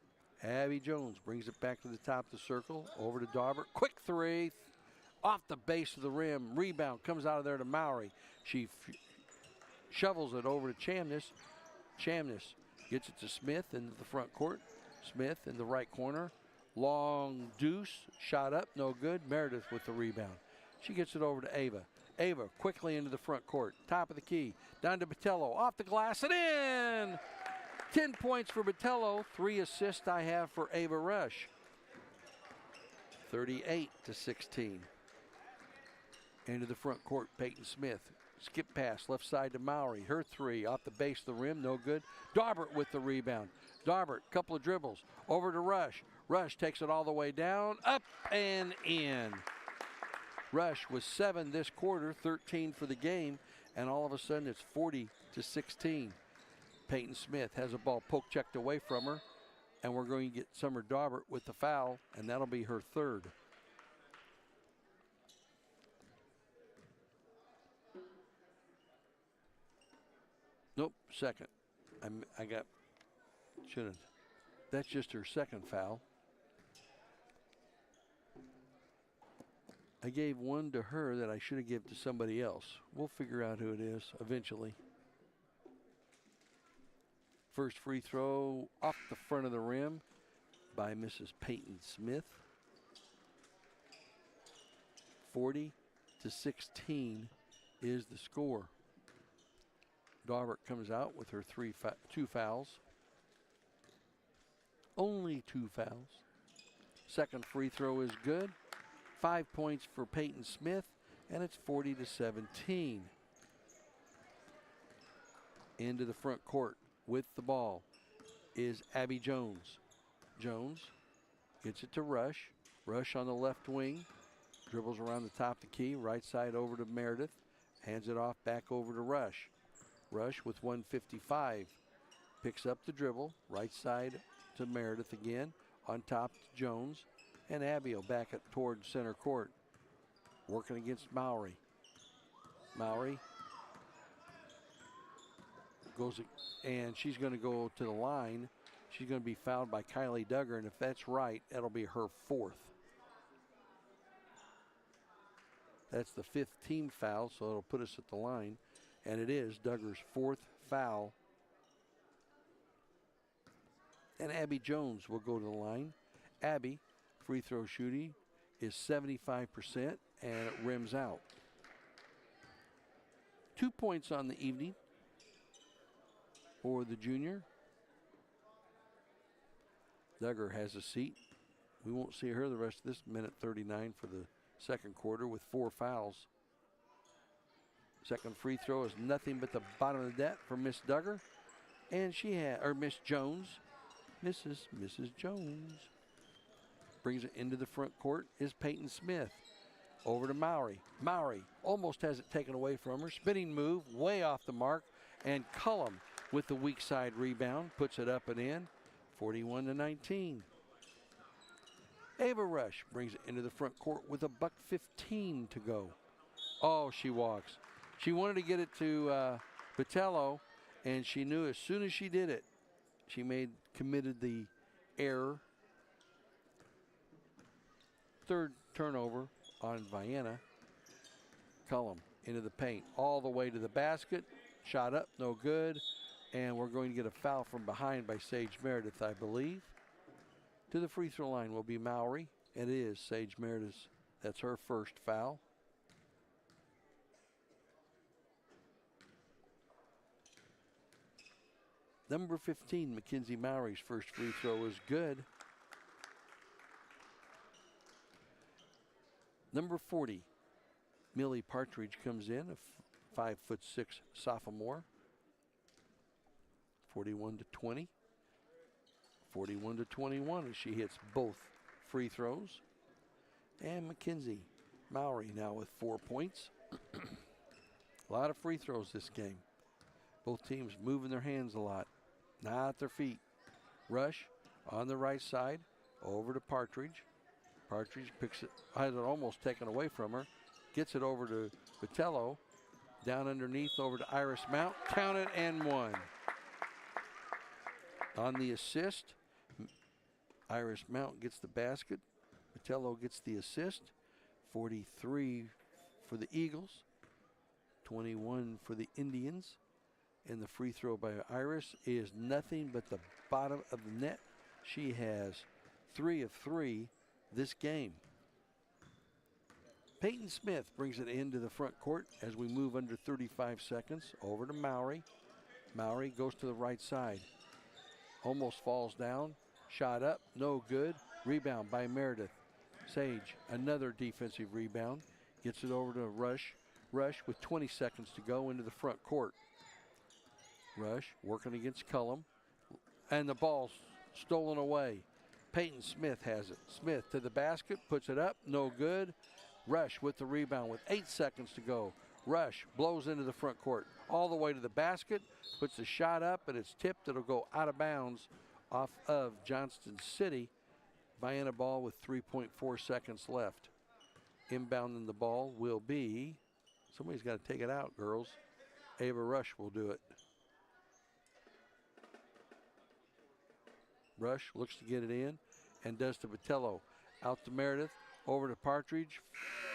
Abby Jones brings it back to the top of the circle, over to Daubert. Quick 3, off the base of the rim. Rebound comes out of there to Mowry. She shovels it over to Chamness. Chamness gets it to Smith into the front court. Smith in the right corner. Long deuce, shot up, no good. Meredith with the rebound. She gets it over to Ava. Ava quickly into the front court. Top of the key. Down to Botello. Off the glass and in! 10 points for Botello. 3 assists I have for Ava Rush. 38-16. Into the front court, Peyton Smith. Skip pass, left side to Mowry. Her 3 off the base of the rim, no good. Daubert with the rebound. Daubert, couple of dribbles. Over to Rush. Rush takes it all the way down, up and in. Rush was 7 this quarter, 13 for the game, and all of a sudden it's 40-16. Peyton Smith has a ball poke checked away from her, and we're going to get Summer Daubert with the foul, and that'll be her 3rd. Nope, 2nd. Shouldn't. That's just her 2nd foul. I gave one to her that I should have given to somebody else. We'll figure out who it is eventually. First free throw off the front of the rim by Mrs. Peyton Smith. 40-16 is the score. Daubert comes out with her 2 fouls. Only 2 fouls. Second free throw is good. 5 points for Peyton Smith, and it's 40-17. Into the front court with the ball is Abby Jones. Jones gets it to Rush. Rush on the left wing. Dribbles around the top of the key. Right side over to Meredith. Hands it off back over to Rush. Rush with 1:55. Picks up the dribble. Right side to Meredith again. On top to Jones. And Abiel back toward center court. Working against Mowry. Mowry goes, and she's going to go to the line. She's going to be fouled by Kylie Duggar, and if that's right, that'll be her 4th. That's the 5th team foul, so it'll put us at the line. And it is Duggar's 4th foul. And Abby Jones will go to the line. Abby, free throw shooting, is 75%, and it rims out. 2 points on the evening for the junior. Duggar has a seat. We won't see her the rest of this minute 39 for the second quarter with 4 fouls. Second free throw is nothing but the bottom of the net for Miss Duggar. And she had, or Miss Jones, Mrs. Jones. Brings it into the front court is Peyton Smith. over to Mowry. Mowry almost has it taken away from her. Spinning move, way off the mark. And Cullum with the weak side rebound, puts it up and in, 41-19. Ava Rush brings it into the front court with a $1:15 to go. Oh, she walks. She wanted to get it to Vitello, and she knew as soon as she did it, she committed the error. Third turnover on Vienna. Cullum into the paint, all the way to the basket. Shot up, no good. And we're going to get a foul from behind by Sage Meredith, I believe. To the free throw line will be Mowry. It is Sage Meredith. That's her first foul. Number 15, Mackenzie Mowry's first free throw is good. Number 40, Millie Partridge comes in, a 5'6" sophomore. 41-20. 41-21 as she hits both free throws. And Mackenzie Mowry now with 4 points. A lot of free throws this game. Both teams moving their hands a lot, not their feet. Rush on the right side, over to Partridge. Partridge picks it, has it almost taken away from her. Gets it over to Vitello. Down underneath over to Iris Mount. Count it and one. On the assist, Iris Mount gets the basket. Vitello gets the assist. 43 for the Eagles. 21 for the Indians. And the free throw by Iris is nothing but the bottom of the net. She has 3 of 3 this game. Peyton Smith brings it into the front court as we move under 35 seconds. Over to Mowry. Mowry goes to the right side. Almost falls down. Shot up, no good. Rebound by Meredith. Sage, another defensive rebound. Gets it over to Rush. Rush with 20 seconds to go into the front court. Rush working against Cullum. And the ball's stolen away. Peyton Smith has it. Smith to the basket, puts it up, no good. Rush with the rebound with 8 seconds to go. Rush blows into the front court all the way to the basket, puts the shot up, and it's tipped. It'll go out of bounds off of Johnston City. Vienna ball with 3.4 seconds left. Inbounding the ball will be, somebody's got to take it out, girls. Ava Rush will do it. Rush looks to get it in and does to Vitello. Out to Meredith, over to Partridge,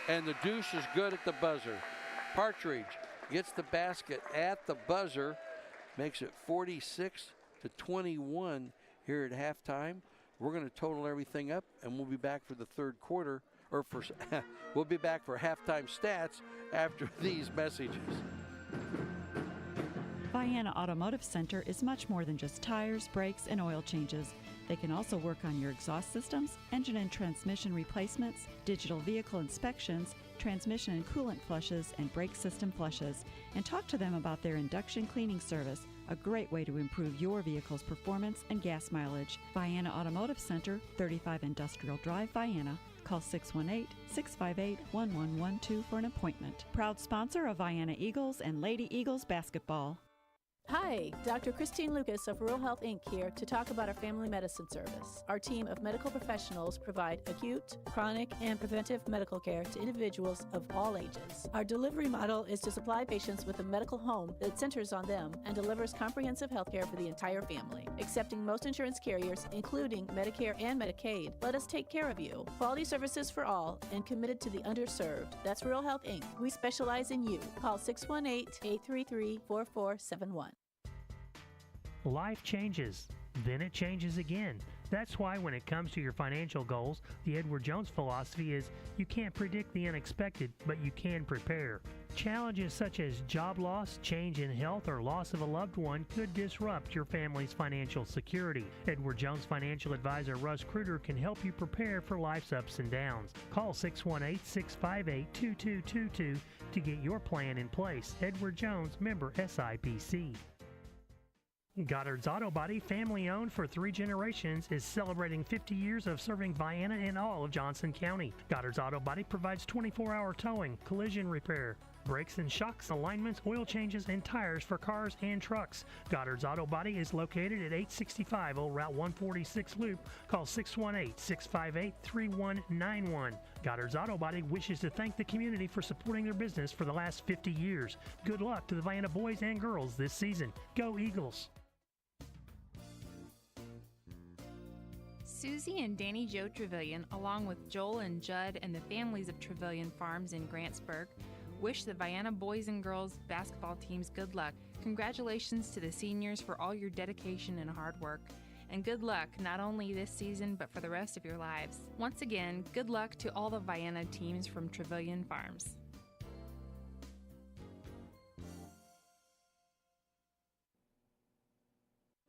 and the deuce is good at the buzzer. Partridge gets the basket at the buzzer, makes it 46-21 here at halftime. We're going to total everything up, and we'll be back for the third quarter, or for we'll be back for halftime stats after these messages. Vienna Automotive Center is much more than just tires, brakes, and oil changes. They can also work on your exhaust systems, engine and transmission replacements, digital vehicle inspections, transmission and coolant flushes, and brake system flushes. And talk to them about their induction cleaning service, a great way to improve your vehicle's performance and gas mileage. Vienna Automotive Center, 35 Industrial Drive, Vienna. Call 618-658-1112 for an appointment. Proud sponsor of Vienna Eagles and Lady Eagles basketball. Hi, Dr. Christine Lucas of Rural Health Inc. here to talk about our family medicine service. Our team of medical professionals provide acute, chronic, and preventive medical care to individuals of all ages. Our delivery model is to supply patients with a medical home that centers on them and delivers comprehensive health care for the entire family. Accepting most insurance carriers, including Medicare and Medicaid, let us take care of you. Quality services for all and committed to the underserved. That's Rural Health Inc. We specialize in you. Call 618-833-4471. Life changes, then it changes again. That's why when it comes to your financial goals, the Edward Jones philosophy is you can't predict the unexpected, but you can prepare. Challenges such as job loss, change in health, or loss of a loved one could disrupt your family's financial security. Edward Jones financial advisor Russ Kruger can help you prepare for life's ups and downs. Call 618-658-2222 to get your plan in place. Edward Jones, member SIPC. Goddard's Auto Body, family owned for 3 generations, is celebrating 50 years of serving Vienna and all of Johnston County. Goddard's Auto Body provides 24-hour towing, collision repair, brakes and shocks, alignments, oil changes, and tires for cars and trucks. Goddard's Auto Body is located at 865 Old Route 146 Loop. Call 618-658-3191. Goddard's Auto Body wishes to thank the community for supporting their business for the last 50 years. Good luck to the Vienna boys and girls this season. Go Eagles! Susie and Danny Joe Trevelyan, along with Joel and Judd and the families of Trevelyan Farms in Grantsburg, wish the Vienna boys and girls basketball teams good luck. Congratulations to the seniors for all your dedication and hard work. And good luck not only this season but for the rest of your lives. Once again, good luck to all the Vienna teams from Trevelyan Farms.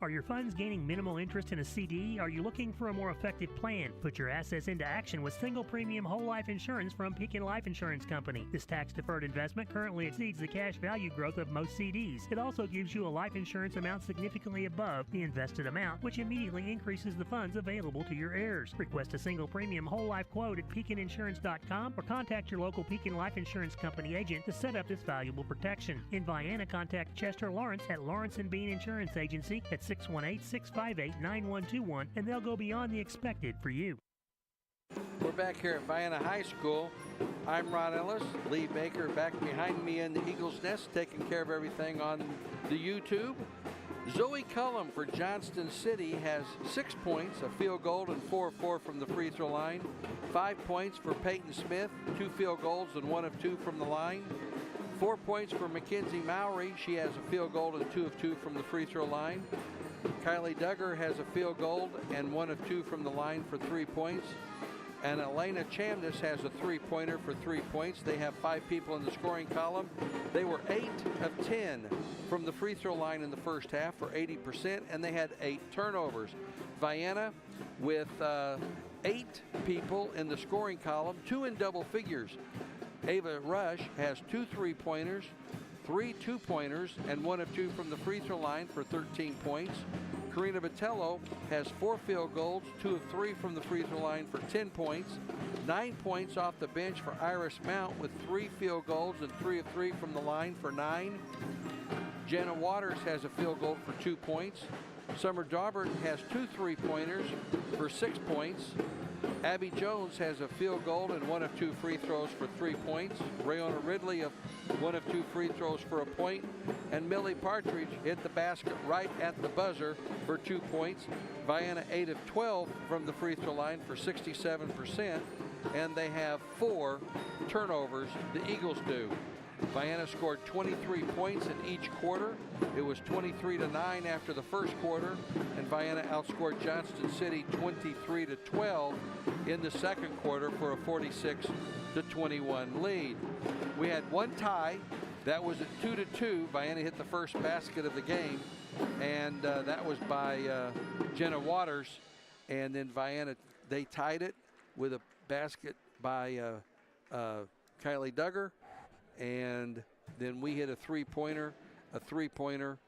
Are your funds gaining minimal interest in a CD? Are you looking for a more effective plan? Put your assets into action with single premium whole life insurance from Pekin Life Insurance Company. This tax-deferred investment currently exceeds the cash value growth of most CDs. It also gives you a life insurance amount significantly above the invested amount, which immediately increases the funds available to your heirs. Request a single premium whole life quote at PekinInsurance.com or contact your local Pekin Life Insurance Company agent to set up this valuable protection. In Vienna, contact Chester Lawrence at Lawrence & Bean Insurance Agency at 618-658-9121, and they'll go beyond the expected for you. We're back here at Vienna High School. I'm Ron Ellis, Lee Baker back behind me in the Eagles Nest, taking care of everything on the YouTube. Zoe Cullum for Johnston City has 6 points, a field goal, and 4 of 4 from the free throw line. 5 points for Peyton Smith, 2 field goals and 1 of 2 from the line. 4 points for Mackenzie Mowry. She has a field goal and 2 of 2 from the free throw line. Kylie Duggar has a field goal and 1 of 2 from the line for 3 points. And Elena Chamness has a 3-pointer for 3 points. They have 5 people in the scoring column. They were 8 of 10 from the free throw line in the first half for 80%, and they had 8 turnovers. Vienna with 8 people in the scoring column, 2 in double figures. Ava Rush has 2 3-pointers, 3 2-pointers, and 1 of 2 from the free throw line for 13 points. Karina Botello has 4 field goals, 2 of 3 from the free throw line for 10 points. 9 points off the bench for Iris Mount with 3 field goals and 3 of 3 from the line for 9. Jenna Waters has a field goal for 2 points. Summer Daubert has 2 3-pointers for 6 points. Abby Jones has a field goal and 1 of 2 free throws for 3 points. Rayona Ridley of 1 of 2 free throws for a point. And Millie Partridge hit the basket right at the buzzer for 2 points. Vienna 8 of 12 from the free throw line for 67%. And they have 4 turnovers, the Eagles do. Vienna scored 23 points in each quarter. It was 23-9 after the first quarter, and Vienna outscored Johnston City 23-12 in the second quarter for a 46-21 lead. We had one tie. That was at 2-2. Vienna hit the first basket of the game, and that was by Jenna Waters. And then Vienna, they tied it with a basket by Kylie Duggar. And then we hit a 3-pointer, a 3-pointer,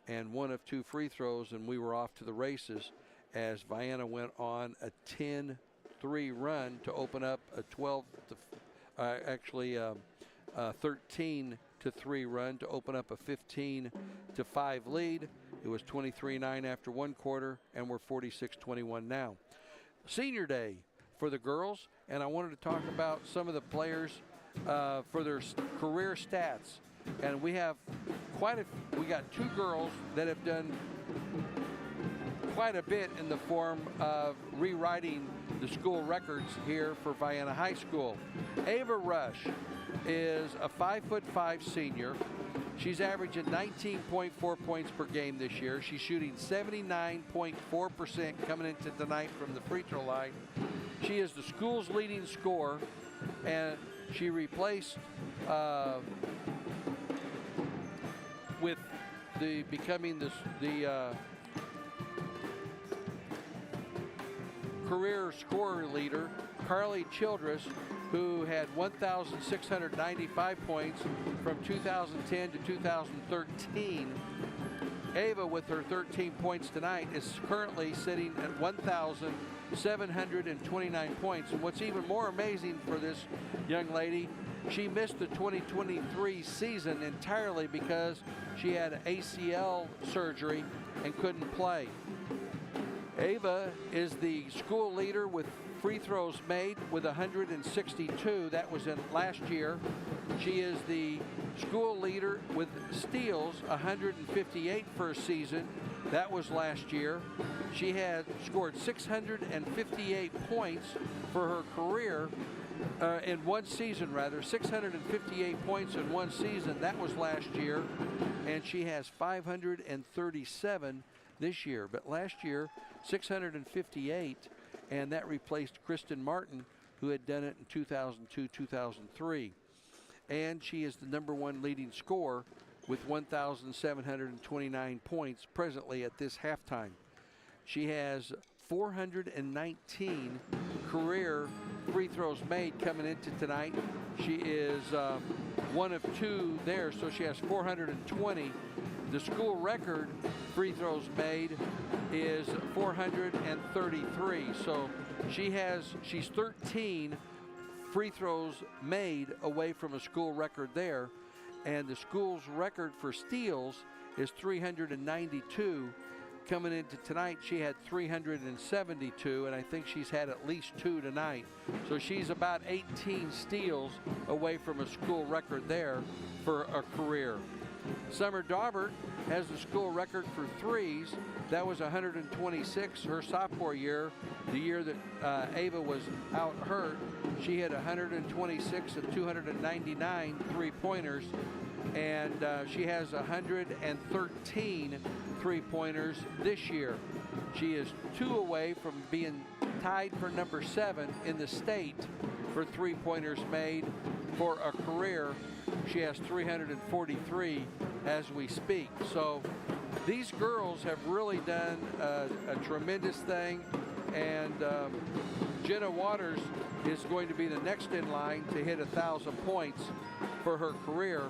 and 1 of 2 free throws, and we were off to the races as Vienna went on a 10-3 run to open up a 13-3 run to open up a 15-5 lead. It was 23-9 after one quarter, and we're 46-21 now. Senior day for the girls, and I wanted to talk about some of the players for their career stats. And we have we got 2 girls that have done quite a bit in the form of rewriting the school records here for Vienna High School. Ava Rush is a 5'5" senior. She's averaging 19.4 points per game this year. She's shooting 79.4% coming into tonight from the free throw line. She is the school's leading scorer, and she replaced with becoming the career scorer leader, Carly Childress, who had 1,695 points from 2010 to 2013. Ava, with her 13 points tonight, is currently sitting at 1,729 points. And what's even more amazing for this young lady, she missed the 2023 season entirely because she had ACL surgery and couldn't play. Ava is the school leader with free throws made with 162. That was in last year. She is the school leader with steals, 158 for a season. That was last year. She had scored 658 points for her career in one season, rather. 658 points in one season. That was last year. And she has 537 this year. But last year, 658. And that replaced Kristen Martin, who had done it in 2002-2003. And she is the #1 leading scorer with 1,729 points presently at this halftime. She has 419 career free throws made coming into tonight. She is one of two there, so she has 420. The school record free throws made is 433. So she's 13 free throws made away from a school record there. And the school's record for steals is 392. Coming into tonight, she had 372, and I think she's had at least 2 tonight. So she's about 18 steals away from a school record there for a career. Summer Daubert has the school record for threes. That was 126 her sophomore year, the year that Ava was out hurt. She had 126 and 299 three-pointers, and she has 113 three-pointers this year. She is 2 away from being tied for #7 in the state for three-pointers made for a career. She has 343 as we speak. So these girls have really done a tremendous thing, and Jenna Waters is going to be the next in line to hit 1,000 points for her career.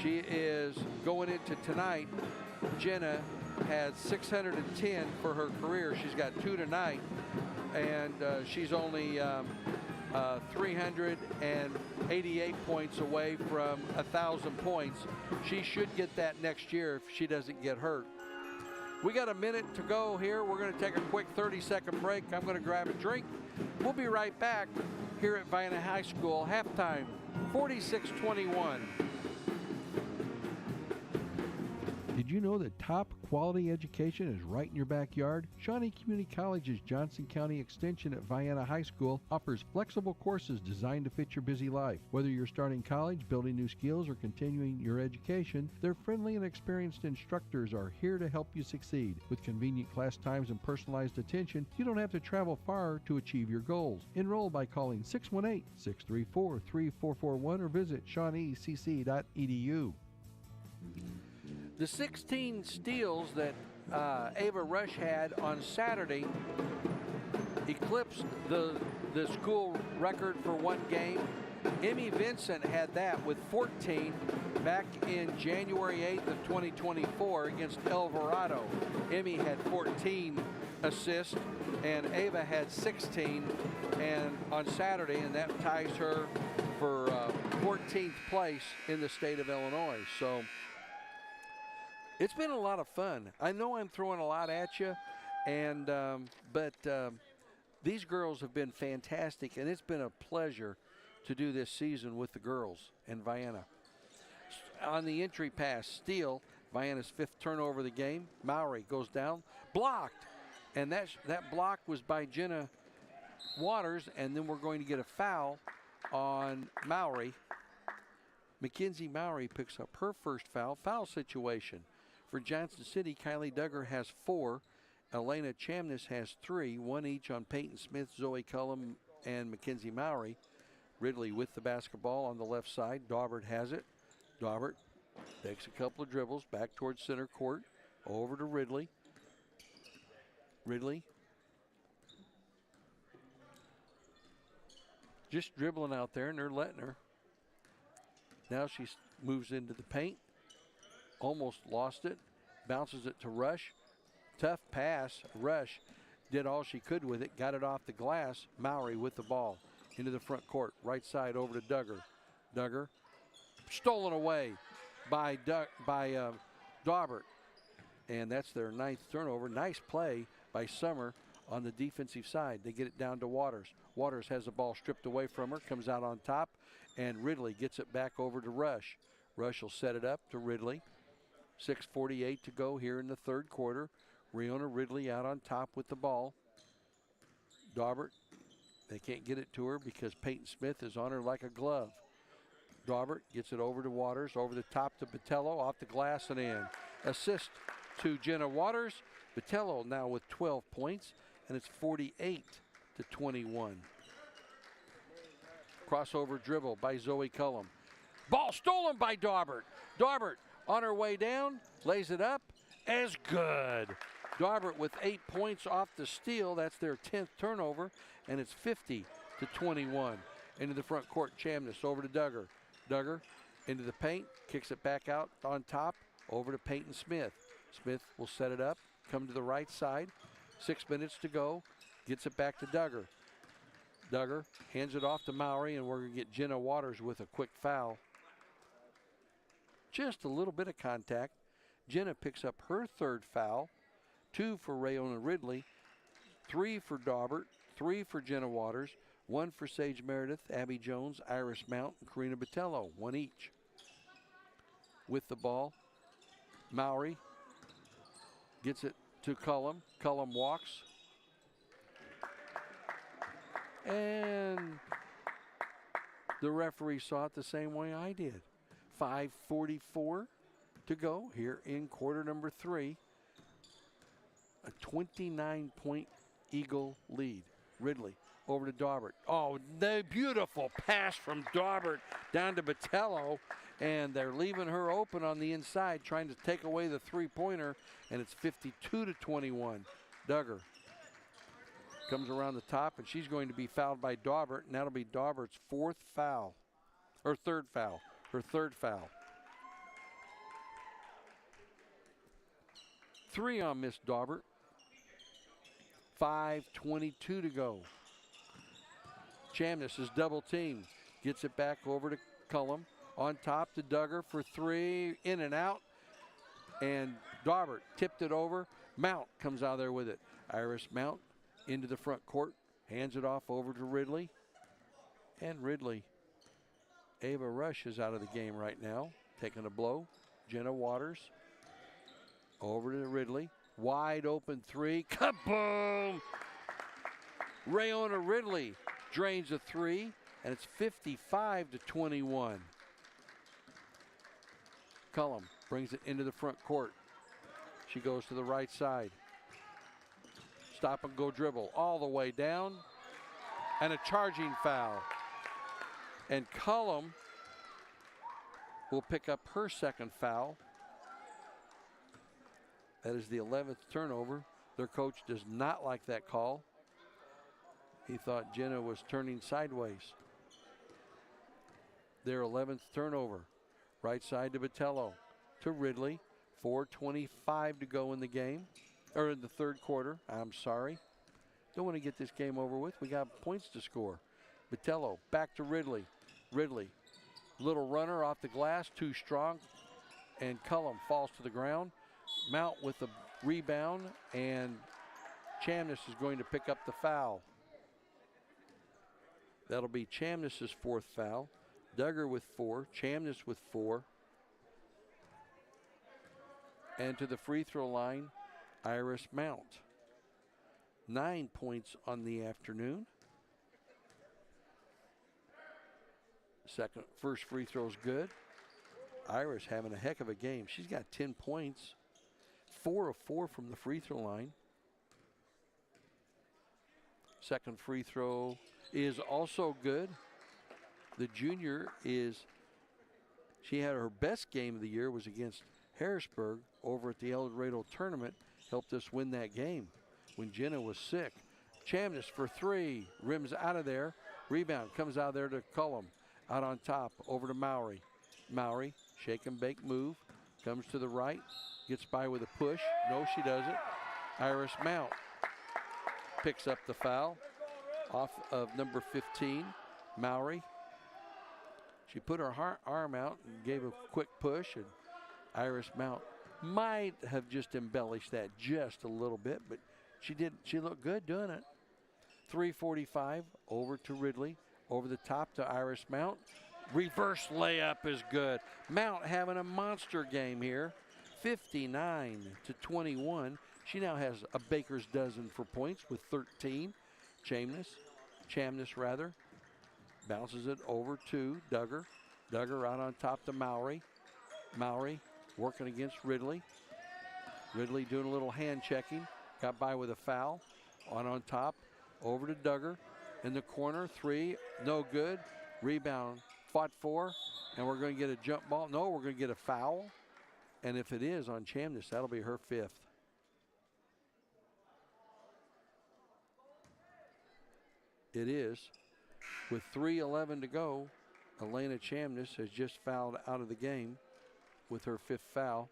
She is going into tonight. Jenna had 610 for her career. She's got 2 tonight, and she's only 388 points away from 1,000 points. She should get that next year if she doesn't get hurt. We got a minute to go here. We're going to take a quick 30-second break. I'm going to grab a drink. We'll be right back here at Vienna High School. Halftime, 46-21. Did you know that top quality education is right in your backyard? Shawnee Community College's Johnston County Extension at Vienna High School offers flexible courses designed to fit your busy life. Whether you're starting college, building new skills, or continuing your education, their friendly and experienced instructors are here to help you succeed. With convenient class times and personalized attention, you don't have to travel far to achieve your goals. Enroll by calling 618-634-3441 or visit shawneecc.edu. The 16 steals that Ava Rush had on Saturday eclipsed the school record for one game. Emmy Vincent had that with 14 back in January 8th of 2024 against Alvarado. Emmy had 14 assists, and Ava had 16 and on Saturday, and that ties her for 14th place in the state of Illinois. So it's been a lot of fun. I know I'm throwing a lot at you, and but these girls have been fantastic, and it's been a pleasure to do this season with the girls in Vienna. On the entry pass, steal, Vienna's 5th turnover of the game. Mowry goes down, blocked, and that block was by Jenna Waters, and then we're going to get a foul on Mowry. Mackenzie Mowry picks up her first foul situation. For Johnson City, Kylie Duggar has 4. Elena Chamness has 3, 1 each on Peyton Smith, Zoe Cullum, and Mackenzie Mowry. Ridley with the basketball on the left side. Daubert has it. Daubert takes a couple of dribbles back towards center court. Over to Ridley. Ridley just dribbling out there, and they're letting her. Now she moves into the paint. Almost lost it. bounces it to Rush. Tough pass. Rush did all she could with it, got it off the glass. Mowry with the ball into the front court, right side over to Duggar. Duggar stolen away by Daubert, and that's their 9th turnover. Nice play by Summer on the defensive side. They get it down to Waters. Waters has the ball stripped away from her, comes out on top, and Ridley gets it back over to Rush. Rush will set it up to Ridley. 6:48 to go here in the third quarter. Riona Ridley out on top with the ball. Daubert, they can't get it to her because Peyton Smith is on her like a glove. Daubert gets it over to Waters, over the top to Botello, off the glass and in. Assist to Jenna Waters. Botello now with 12 points, and it's 48-21. Crossover dribble by Zoe Cullum. Ball stolen by Daubert. Daubert on her way down, lays it up, as good. Daubert with 8 points off the steal. That's their 10th turnover, and it's 50-21. Into the front court, Chamness over to Duggar. Duggar into the paint, kicks it back out on top, over to Peyton Smith. Smith will set it up, come to the right side. 6 minutes to go, gets it back to Duggar. Duggar hands it off to Mowry, and we're going to get Jenna Waters with a quick foul. Just a little bit of contact. Jenna picks up her 3rd foul. 2 for Riona Ridley, 3 for Daubert, 3 for Jenna Waters, 1 for Sage Meredith, Abby Jones, Iris Mount, and Karina Botello, 1 each. With the ball, Mowry gets it to Cullum. Cullum walks. And the referee saw it the same way I did. 5:44 to go here in quarter number 3. A 29-point Eagle lead. Ridley over to Daubert. Oh, the beautiful pass from Daubert down to Botello, and they're leaving her open on the inside, trying to take away the three-pointer, and it's 52-21. Duggar comes around the top, and she's going to be fouled by Daubert, and that'll be Daubert's 4th foul, or 3rd foul, her 3rd foul. 3 on Miss Daubert. 5:22 to go. Chamness is double teamed. Gets it back over to Cullum. On top to Duggar for 3. In and out. And Daubert tipped it over. Mount comes out there with it. Iris Mount into the front court. Hands it off over to Ridley. And Ridley. Ava Rush is out of the game right now. Taking a blow. Jenna Waters. Over to Ridley. Wide open 3. Kaboom! Riona Ridley drains a 3, and it's 55-21. Cullum brings it into the front court. She goes to the right side. Stop and go dribble all the way down, and a charging foul. And Cullum will pick up her 2nd foul. That is the 11th turnover. Their coach does not like that call. He thought Jenna was turning sideways. Their 11th turnover. Right side to Botello. To Ridley. 4:25 to go in the game. Or in the third quarter. I'm sorry. Don't want to get this game over with. We got points to score. Botello back to Ridley. Ridley. Little runner off the glass. Too strong. And Cullum falls to the ground. Mount with the rebound, and Chamness is going to pick up the foul. That'll be Chamness's 4th foul. Duggar with 4, Chamness with 4. And to the free throw line, Iris Mount. 9 points on the afternoon. First free throw's good. Iris having a heck of a game. She's got 10 points. 4 of 4 from the free throw line. Second free throw is also good. The junior she had her best game of the year was against Harrisburg over at the El Dorado tournament. Helped us win that game when Jenna was sick. Chamness for 3, rims out of there. Rebound comes out there to Cullum. Out on top, over to Mowry. Mowry, shake and bake move. comes to the right, gets by with a push. No, she doesn't. Iris Mount picks up the foul off of number 15, Mowry. She put her arm out and gave a quick push, and Iris Mount might have just embellished that just a little bit, but she did. She looked good doing it. 3:45 over to Ridley, over the top to Iris Mount. Reverse layup is good. Mount having a monster game here, 59-21. She now has a baker's dozen for points with 13. Chamness rather, bounces it over to Duggar. Duggar out on top to Mowry. Mowry working against Ridley. Ridley doing a little hand checking. Got by with a foul. On top, over to Duggar. In the corner, 3, no good. Rebound, fought for, and we're going to get a jump ball. No, we're going to get a foul. And if it is on Chamness, that'll be her 5th. It is. With 3:11 to go, Elena Chamness has just fouled out of the game with her 5th foul.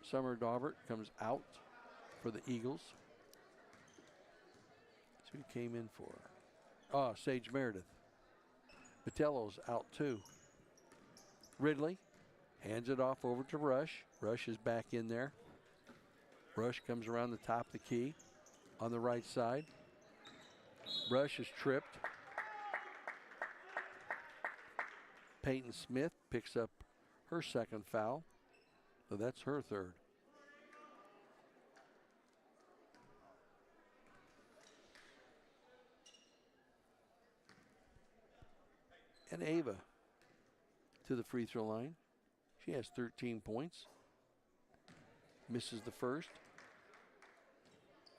Summer Daubert comes out for the Eagles. That's who he came in for. Oh, Sage Meredith. Patello's out too. Ridley hands it off over to Rush. Rush is back in there. Rush comes around the top of the key on the right side. Rush is tripped. Peyton Smith picks up her 2nd foul. So that's her 3rd. And Ava to the free throw line. She has 13 points. Misses the first.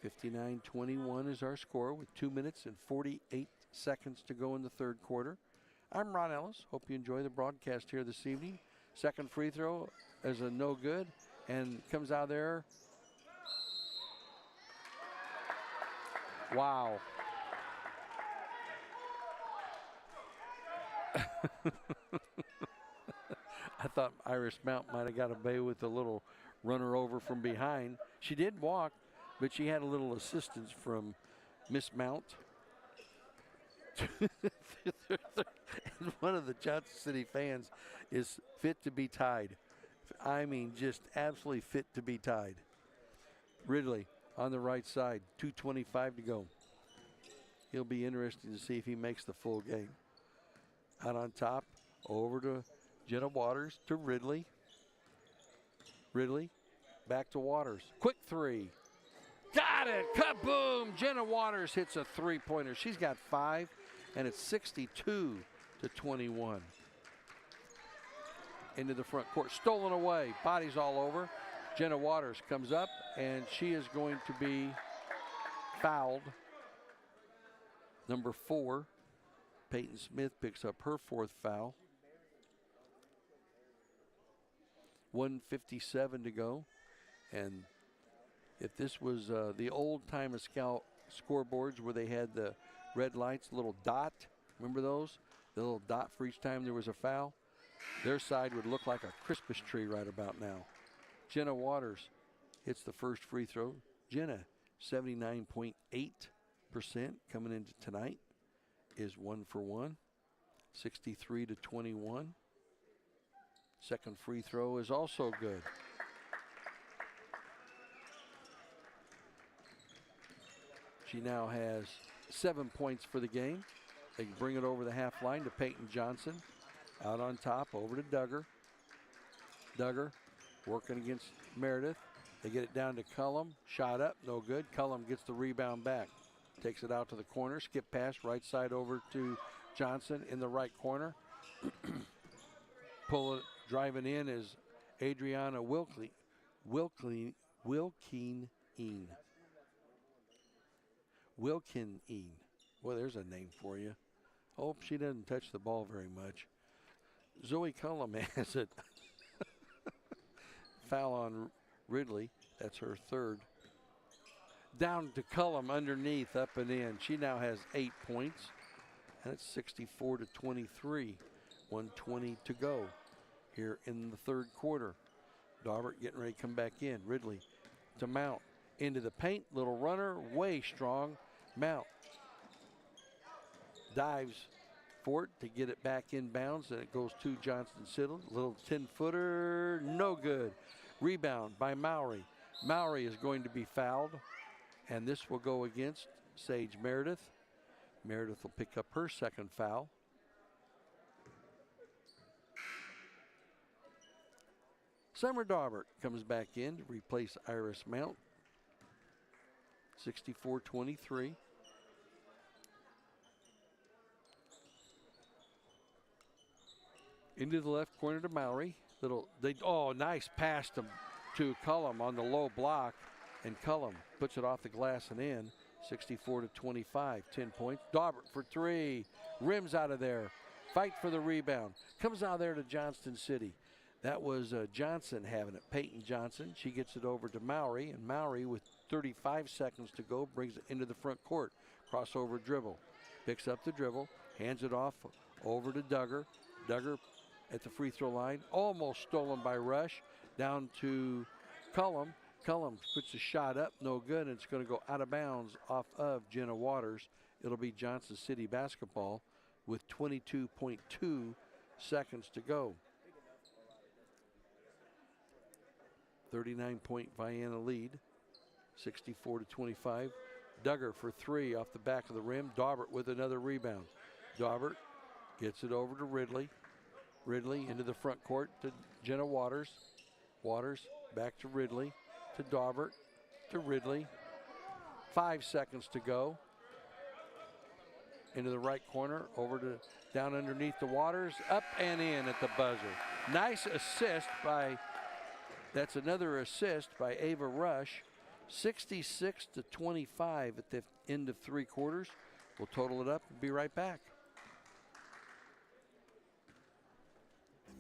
59-21 is our score with 2 minutes and 48 seconds to go in the 3rd quarter. I'm Ron Ellis. Hope you enjoy the broadcast here this evening. 2nd free throw is a no good and comes out there. Wow. I thought Iris Mount might have got away with a little runner over from behind. She did walk, but she had a little assistance from Miss Mount. And one of the Johnson City fans is fit to be tied. I mean, just absolutely fit to be tied. Ridley on the right side, 2:25 to go. He'll be interesting to see if he makes the full game. Out on top, over to Jenna Waters to Ridley. Ridley back to Waters. Quick 3. Got it! Kaboom! Jenna Waters hits a 3-pointer. She's got 5, and it's 62-21. Into the front court. Stolen away. Bodies all over. Jenna Waters comes up, and she is going to be fouled. Number 4, Peyton Smith picks up her 4th foul. 1:57 to go. And if this was the old time of scout scoreboards where they had the red lights, little dot, remember those? The little dot for each time there was a foul. Their side would look like a Christmas tree right about now. Jenna Waters hits the first free throw. Jenna, 79.8% coming into tonight, is 1 for 1, 63-21. Second free throw is also good. She now has 7 points for the game. They can bring it over the half line to Peyton Johnson. Out on top, over to Duggar. Duggar working against Meredith. They get it down to Cullum. Shot up, no good. Cullum gets the rebound back. Takes it out to the corner. Skip pass, right side over to Johnson in the right corner. Pull it, driving in is Adriana Wilkeen. Well, there's a name for you. Hope she doesn't touch the ball very much. Zoe Cullum has it. Foul on Ridley. That's her 3rd. Down to Cullum underneath, up and in. She now has 8 points. And it's 64-23. 1:20 to go here in the third quarter. Daubert getting ready to come back in. Ridley to Mount. Into the paint. Little runner. Way strong. Mount dives for it to get it back in bounds. And it goes to Johnston Siddle. Little 10-footer. No good. Rebound by Mowry. Mowry is going to be fouled. And this will go against Sage Meredith. Meredith will pick up her second foul. Summer Daubert comes back in to replace Iris Mount. 64-23. Into the left corner to Mowry. Nice pass to Cullum on the low block. And Cullum puts it off the glass and in. 64-25, 10 points. Daubert for three. Rims out of there. Fight for the rebound. Comes out there to Johnston City. That was Johnson having it. Peyton Johnson. She gets it over to Mowry. And Mowry, with 35 seconds to go, brings it into the front court. Crossover dribble. Picks up the dribble. Hands it off over to Duggar. Duggar at the free throw line. Almost stolen by Rush. Down to Cullum. Cullum puts a shot up, no good, and it's going to go out of bounds off of Jenna Waters. It'll be Johnston City basketball with 22.2 seconds to go. 39-point Vienna lead, 64-25. Duggar for three off the back of the rim. Daubert with another rebound. Daubert gets it over to Ridley. Ridley into the front court to Jenna Waters. Waters back to Ridley. To Daubert, to Ridley. 5 seconds to go. Into the right corner, over to down underneath the Waters, up and in at the buzzer. Nice assist by, that's another assist by Ava Rush. 66-25 at the end of three quarters. We'll total it up and be right back.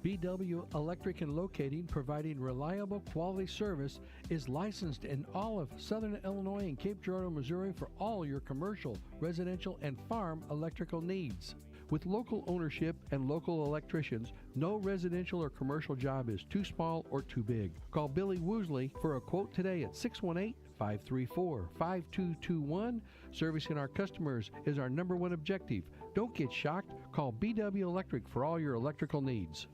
BW Electric and Locating, providing reliable quality service, is licensed in all of Southern Illinois and Cape Girardeau, Missouri for all your commercial, residential, and farm electrical needs. With local ownership and local electricians, no residential or commercial job is too small or too big. Call Billy Woosley for a quote today at 618-534-5221. Servicing our customers is our #1 objective. Don't get shocked. Call BW Electric for all your electrical needs.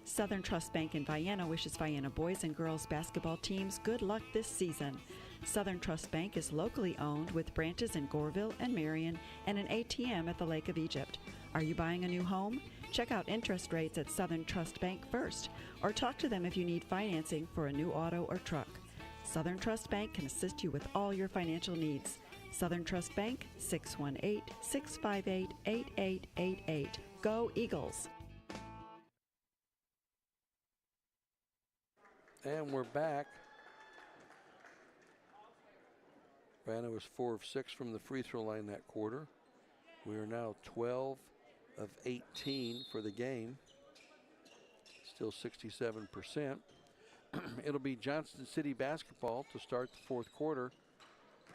Southern Trust Bank in Vienna wishes Vienna boys and girls basketball teams good luck this season. Southern Trust Bank is locally owned with branches in Goreville and Marion and an ATM at the Lake of Egypt. Are you buying a new home? Check out interest rates at Southern Trust Bank first, or talk to them if you need financing for a new auto or truck. Southern Trust Bank can assist you with all your financial needs. Southern Trust Bank, 618-658-8888. Go Eagles! And we're back. Vienna was 4 of 6 from the free throw line that quarter. We are now 12 of 18 for the game. Still 67%. It'll be Johnston City basketball to start the fourth quarter.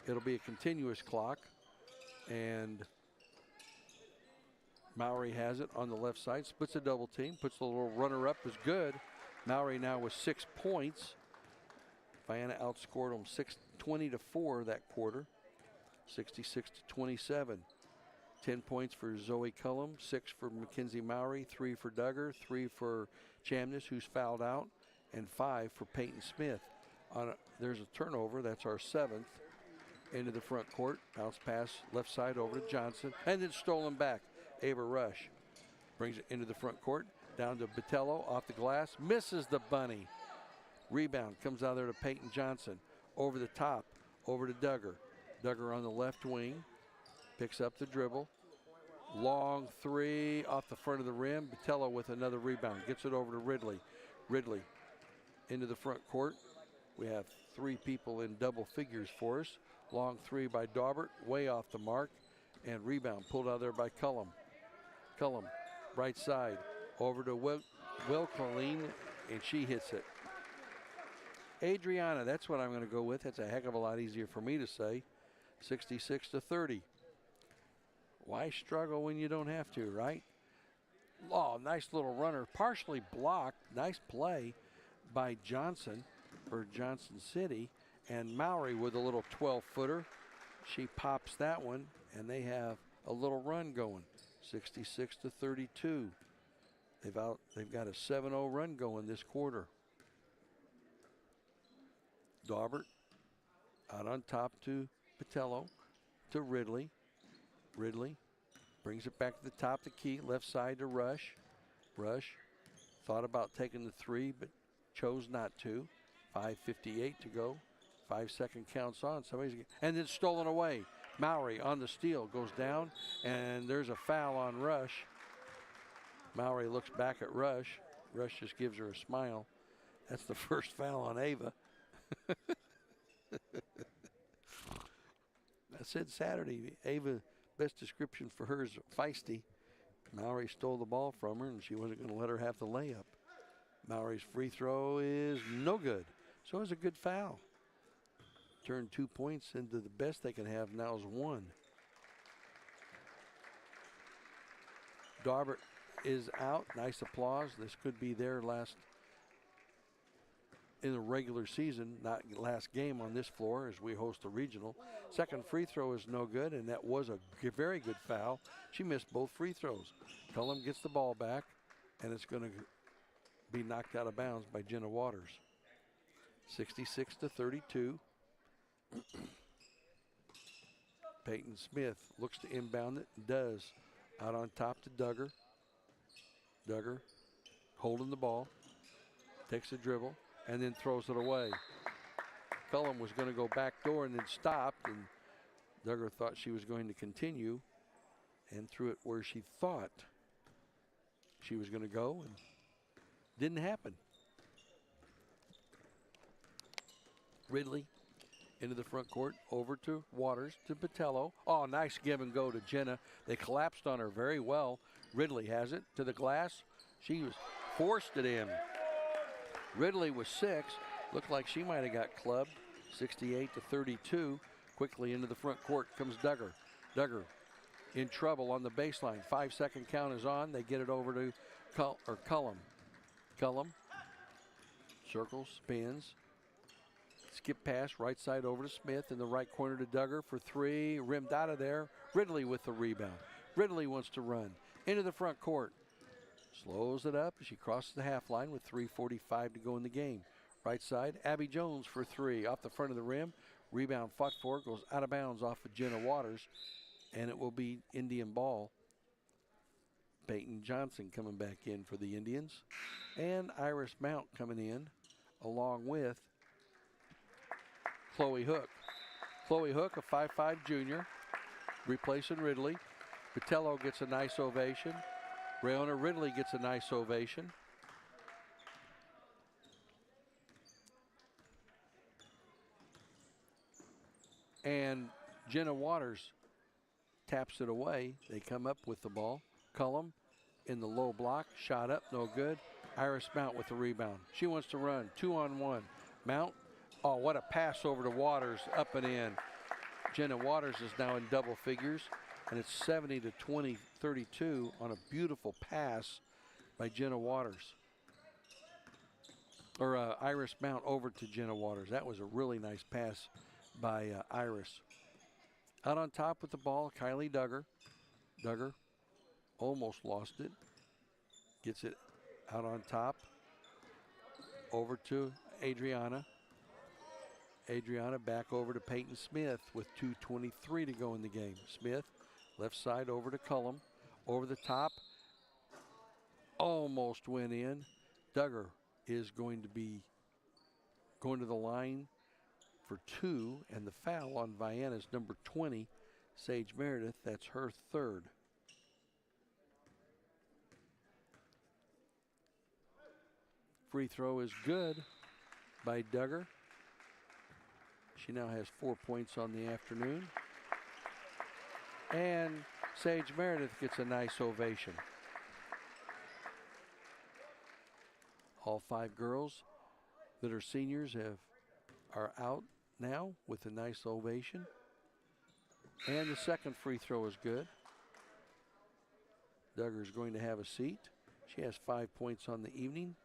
It'll be a continuous clock. And Mowry has it on the left side. Splits a double team. Puts the little runner up. Is good. Mowry now with 6 points. Vienna outscored them 20-4 that quarter. 66-27. 10 points for Zoe Cullum, 6 for Mackenzie Mowry, 3 for Duggar, 3 for Chamness, who's fouled out, and 5 for Peyton Smith. There's a turnover. That's our 7th. Into the front court. Bounce pass left side over to Johnson. And then stolen back. Ava Rush brings it into the front court. Down to Botello off the glass. Misses the bunny. Rebound comes out there to Peyton Johnson. Over the top. Over to Duggar. Duggar on the left wing. Picks up the dribble. Long three off the front of the rim. Botello with another rebound. Gets it over to Ridley. Ridley into the front court. We have 3 people in double figures for us. Long three by Daubert. Way off the mark. And rebound pulled out there by Cullum. Cullum, right side. Over to Wilkeline, and she hits it. Adriana, that's what I'm going to go with. That's a heck of a lot easier for me to say. 66-30. Why struggle when you don't have to, right? Oh, nice little runner, partially blocked. Nice play by Johnson for Johnston City. And Mowry with a little 12-footer. She pops that one, and they have a little run going, 66-32. They've got a 7-0 run going this quarter. Daubert out on top to Patello, to Ridley. Ridley brings it back to the top of the key, left side to Rush. Rush thought about taking the three, but chose not to. 5:58 to go. 5-second counts on. And then stolen away. Mowry on the steal, goes down, and there's a foul on Rush. Mowry looks back at Rush. Rush just gives her a smile. That's the first foul on Ava. I said Saturday, Ava, best description for her is feisty. Mowry stole the ball from her, and she wasn't going to let her have the layup. Mowry's free throw is no good. So it was a good foul. Turned 2 points into the best they can have now is 1. Daubert is out. Nice applause. This could be their last in the regular season, not last game on this floor as we host a regional. Second free throw is no good, and that was a very good foul. She missed both free throws. Cullum gets the ball back, and it's going to be knocked out of bounds by Jenna Waters. 66-32. Peyton Smith looks to inbound it, does. Out on top to Duggar. Duggar holding the ball, takes a dribble, and then throws it away. Cullum was going to go back door and then stopped, and Duggar thought she was going to continue and threw it where she thought she was going to go, and didn't happen. Ridley into the front court, over to Waters, to Patello. Oh, nice give and go to Jenna. They collapsed on her very well. Ridley has it to the glass. She was forced it in. Ridley was 6. Looked like she might have got clubbed. 68-32. Quickly into the front court comes Duggar. Duggar in trouble on the baseline. 5-second count is on. They get it over to Cullum. Cullum circles, spins. Skip pass, right side over to Smith. In the right corner to Duggar for 3. Rimmed out of there. Ridley with the rebound. Ridley wants to run into the front court. Slows it up as she crosses the half line with 3:45 to go in the game. Right side, Abby Jones for 3. Off the front of the rim. Rebound fought for, goes out of bounds off of Jenna Waters. And it will be Indian ball. Peyton Johnson coming back in for the Indians. And Iris Mount coming in along with Chloe Hook. Chloe Hook, a 5'5" junior, replacing Ridley. Patello gets a nice ovation. Rayona Ridley gets a nice ovation. And Jenna Waters taps it away. They come up with the ball. Cullum in the low block, shot up, no good. Iris Mount with the rebound. She wants to run, 2-on-1. Mount, oh, what a pass over to Waters, up and in. Jenna Waters is now in double figures, and it's 70-32 on a beautiful pass by Jenna Waters. Or Iris Mount over to Jenna Waters. That was a really nice pass by Iris. Out on top with the ball, Kylie Duggar. Duggar almost lost it. Gets it out on top. Over to Adriana. Adriana back over to Peyton Smith with 2:23 to go in the game. Smith, left side over to Cullum. Over the top. Almost went in. Duggar is going to be going to the line for 2, and the foul on Vienna's number 20, Sage Meredith. That's her 3rd. Free throw is good by Duggar. She now has 4 points on the afternoon. And Sage Meredith gets a nice ovation. All 5 girls that are seniors are out now with a nice ovation. And the second free throw is good. Duggar's going to have a seat. She has 5 points on the evening.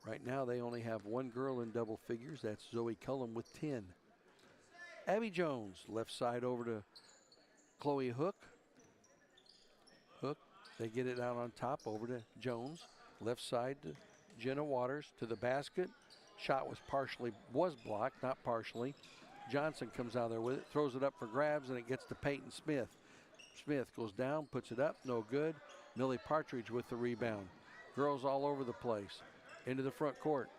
Right now they only have one girl in double figures. That's Zoe Cullum with 10. Abby Jones, left side over to Chloe Hook. Hook, they get it out on top over to Jones. Left side to Jenna Waters to the basket. Shot was blocked, not partially. Johnston comes out there with it, throws it up for grabs, and it gets to Peyton Smith. Smith goes down, puts it up, no good. Millie Partridge with the rebound. Girls all over the place. Into the front court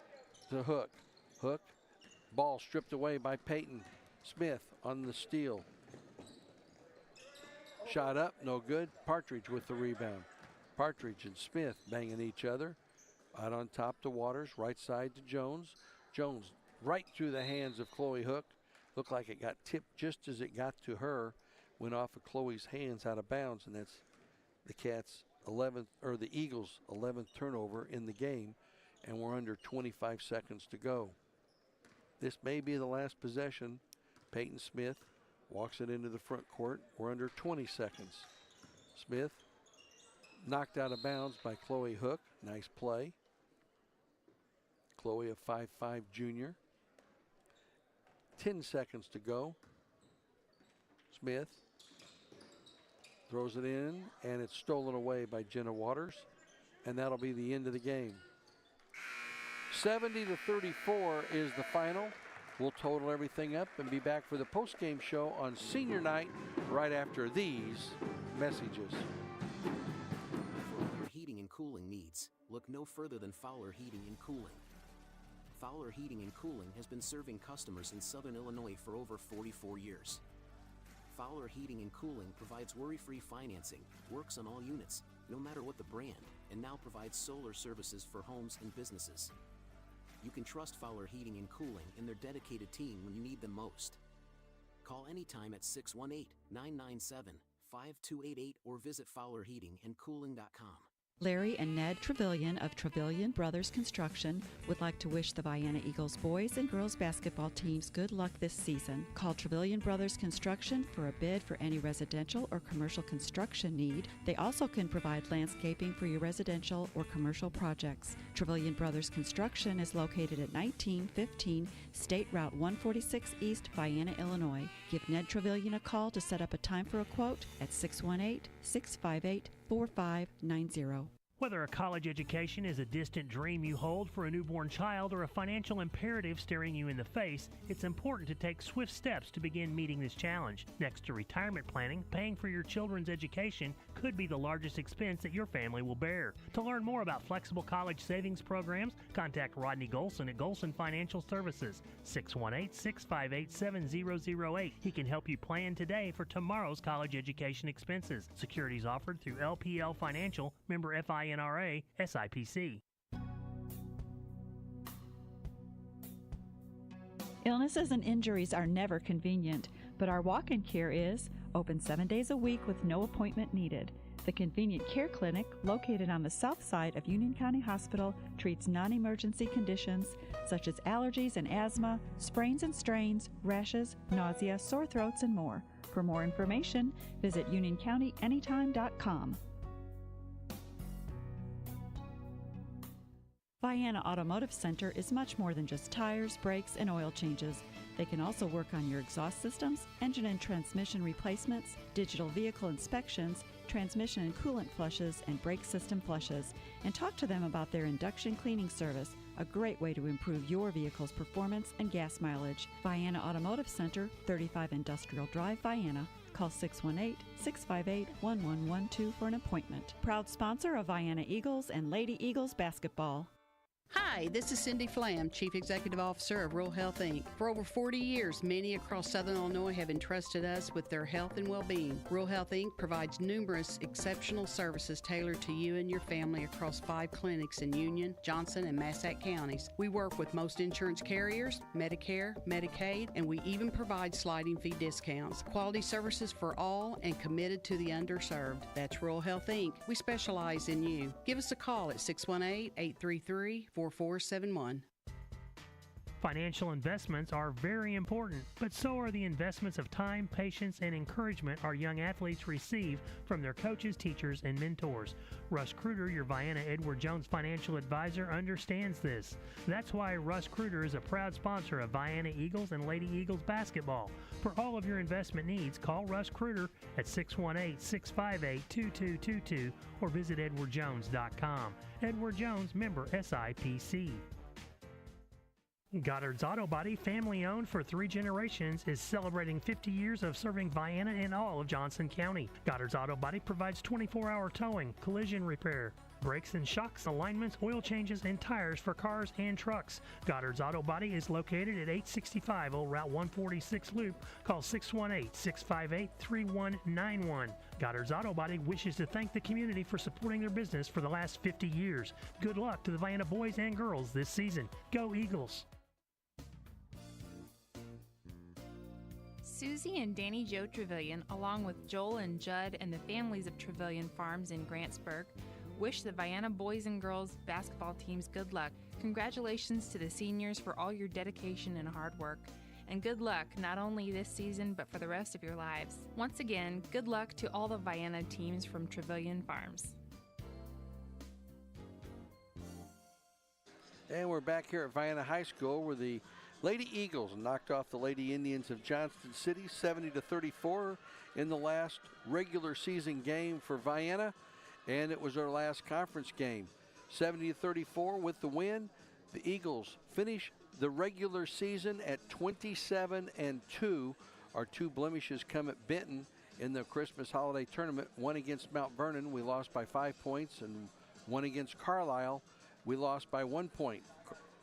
to Hook. Hook, ball stripped away by Peyton Smith on the steal. Shot up, no good. Partridge with the rebound. Partridge and Smith banging each other. Out on top to Waters, right side to Jones. Jones right through the hands of Chloe Hook. Looked like it got tipped just as it got to her. Went off of Chloe's hands out of bounds, and that's the Cats' 11th, or the Eagles' 11th turnover in the game, and we're under 25 seconds to go. This may be the last possession. Peyton Smith walks it into the front court. We're under 20 seconds. Smith knocked out of bounds by Chloe Hook. Nice play. Chloe, a 5'5" junior. 10 seconds to go. Smith throws it in, and it's stolen away by Jenna Waters, and that'll be the end of the game. 70-34 is the final. We'll total everything up and be back for the post-game show on senior night right after these messages. For all your heating and cooling needs, look no further than Fowler Heating and Cooling. Fowler Heating and Cooling has been serving customers in Southern Illinois for over 44 years. Fowler Heating and Cooling provides worry-free financing, works on all units, no matter what the brand, and now provides solar services for homes and businesses. You can trust Fowler Heating and Cooling and their dedicated team when you need them most. Call anytime at 618-997-5288 or visit FowlerHeatingandCooling.com. Larry and Ned Trevelyan of Trevelyan Brothers Construction would like to wish the Vienna Eagles boys and girls basketball teams good luck this season. Call Trevelyan Brothers Construction for a bid for any residential or commercial construction need. They also can provide landscaping for your residential or commercial projects. Trevelyan Brothers Construction is located at 1915 State Route 146 East, Vienna, Illinois. Give Ned Trevelyan a call to set up a time for a quote at 618-658-4590. Whether a college education is a distant dream you hold for a newborn child or a financial imperative staring you in the face, it's important to take swift steps to begin meeting this challenge. Next to retirement planning, paying for your children's education could be the largest expense that your family will bear. To learn more about flexible college savings programs, contact Rodney Golson at Golson Financial Services, 618-658-7008. He can help you plan today for tomorrow's college education expenses. Securities offered through LPL Financial, member FINRA, SIPC. Illnesses and injuries are never convenient, but our walk-in care is open 7 days a week with no appointment needed. The Convenient Care Clinic, located on the south side of Union County Hospital, treats non-emergency conditions such as allergies and asthma, sprains and strains, rashes, nausea, sore throats, and more. For more information, visit unioncountyanytime.com. Vienna Automotive Center is much more than just tires, brakes, and oil changes. They can also work on your exhaust systems, engine and transmission replacements, digital vehicle inspections, transmission and coolant flushes, and brake system flushes. And talk to them about their induction cleaning service, a great way to improve your vehicle's performance and gas mileage. Vienna Automotive Center, 35 Industrial Drive, Vienna. Call 618-658-1112 for an appointment. Proud sponsor of Vienna Eagles and Lady Eagles basketball. Hi, this is Cindy Flam, Chief Executive Officer of Rural Health, Inc. For over 40 years, many across Southern Illinois have entrusted us with their health and well-being. Rural Health, Inc. provides numerous exceptional services tailored to you and your family across 5 clinics in Union, Johnston, and Massac counties. We work with most insurance carriers, Medicare, Medicaid, and we even provide sliding fee discounts. Quality services for all and committed to the underserved. That's Rural Health, Inc. We specialize in you. Give us a call at 618-833-4471. Financial investments are very important, but so are the investments of time, patience, and encouragement our young athletes receive from their coaches, teachers, and mentors. Russ Kruger, your Vienna Edward Jones financial advisor, understands this. That's why Russ Kruger is a proud sponsor of Vienna Eagles and Lady Eagles basketball. For all of your investment needs, call Russ Kruger at 618-658-2222 or visit edwardjones.com. Edward Jones, member SIPC. Goddard's Auto Body, family owned for 3 generations, is celebrating 50 years of serving Vienna and all of Johnston County. Goddard's Auto Body provides 24-hour towing, collision repair, brakes and shocks, alignments, oil changes, and tires for cars and trucks. Goddard's Auto Body is located at 865 Old Route 146 Loop. Call 618-658-3191. Goddard's Auto Body wishes to thank the community for supporting their business for the last 50 years. Good luck to the Vienna boys and girls this season. Go Eagles! Susie and Danny Joe Trevelyan, along with Joel and Judd and the families of Trevelyan Farms in Grantsburg, wish the Vienna boys and girls basketball teams good luck. Congratulations to the seniors for all your dedication and hard work. And good luck not only this season but for the rest of your lives. Once again, good luck to all the Vienna teams from Trevelyan Farms. And we're back here at Vienna High School where the Lady Eagles knocked off the Lady Indians of Johnston City 70-34 in the last regular season game for Vienna, and it was our last conference game. 70-34 with the win. The Eagles finish the regular season at 27-2. Our 2 blemishes come at Benton in the Christmas holiday tournament. One against Mount Vernon, we lost by 5 points, and one against Carlisle, we lost by 1 point.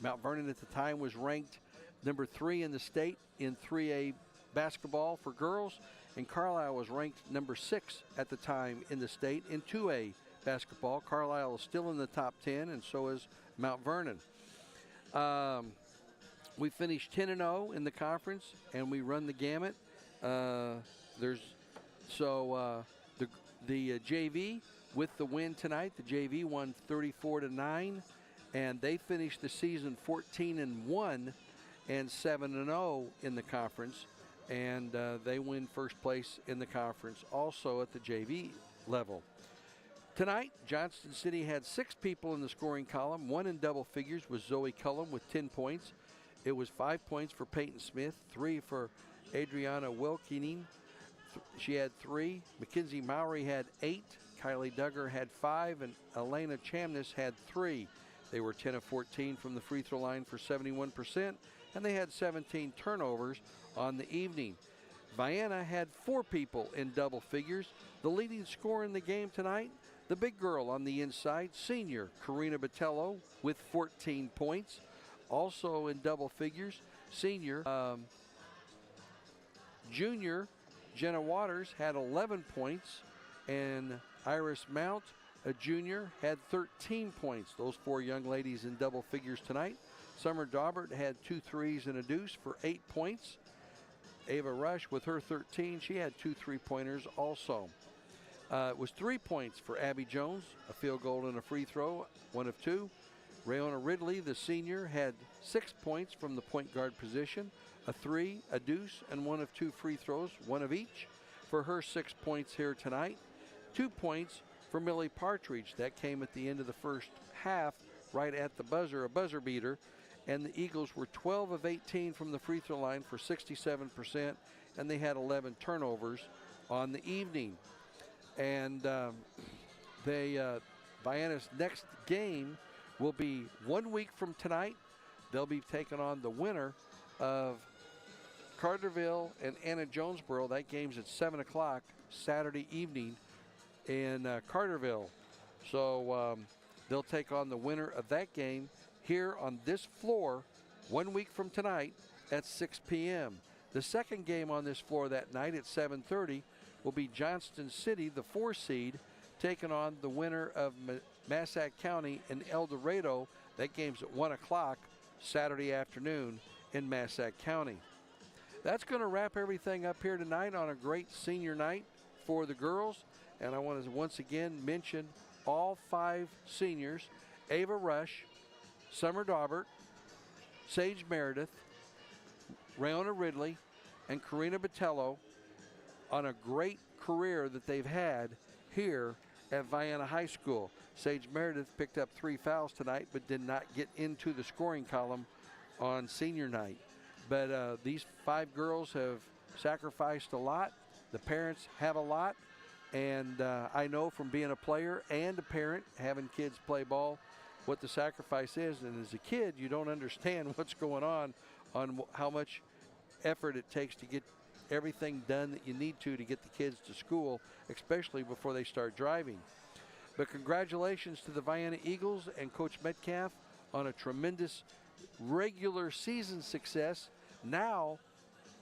Mount Vernon at the time was ranked number 3 in the state in 3A basketball for girls, and Carlisle was ranked number 6 at the time in the state in 2A basketball. Carlisle is still in the top 10, and so is Mount Vernon. We finished 10-0 in the conference, and we run the gamut. The JV with the win tonight. The JV won 34-9, and they finished the season 14-1 and 7-0 in the conference, and they win first place in the conference also at the JV level. Tonight, Johnston City had 6 people in the scoring column. 1 in double figures was Zoe Cullum with 10 points. It was 5 points for Peyton Smith, 3 for Adriana Wilkening. She had 3. Mackenzie Mowry had 8. Kylie Duggar had 5, and Elena Chamness had 3. They were 10 of 14 from the free throw line for 71%. And they had 17 turnovers on the evening. Vienna had 4 people in double figures. The leading scorer in the game tonight, the big girl on the inside, senior Karina Botello with 14 points. Also in double figures, senior junior Jenna Waters had 11 points, and Iris Mount, a junior, had 13 points. Those 4 young ladies in double figures tonight. Summer Daubert had 2 threes and a deuce for 8 points. Ava Rush with her 13, she had 2 3-pointers also. It was 3 points for Abby Jones, a field goal and a free throw, 1 of 2. Rayona Ridley, the senior, had 6 points from the point guard position, a 3, a deuce, and 1 of 2 free throws, 1 of each, for her 6 points here tonight. 2 points for Millie Partridge. That came at the end of the first half, right at the buzzer, a buzzer beater. And the Eagles were 12 of 18 from the free throw line for 67%, and they had 11 turnovers on the evening. And Vienna's next game will be 1 week from tonight. They'll be taking on the winner of Carterville and Anna Jonesboro. That game's at 7 o'clock Saturday evening in Carterville. So they'll take on the winner of that game here on this floor 1 week from tonight at 6 p.m. The second game on this floor that night at 7:30 will be Johnston City, the 4 seed, taking on the winner of Massac County and El Dorado. That game's at 1 o'clock Saturday afternoon in Massac County. That's going to wrap everything up here tonight on a great senior night for the girls. And I want to once again mention all 5 seniors: Ava Rush, Summer Daubert, Sage Meredith, Rayona Ridley, and Karina Botello on a great career that they've had here at Vienna High School. Sage Meredith picked up 3 fouls tonight but did not get into the scoring column on senior night. But these 5 girls have sacrificed a lot. The parents have a lot. And I know from being a player and a parent, having kids play ball, what the sacrifice is. And as a kid, you don't understand what's going on how much effort it takes to get everything done that you need to get the kids to school, especially before they start driving. But congratulations to the Vienna Eagles and Coach Metcalf on a tremendous regular season success. Now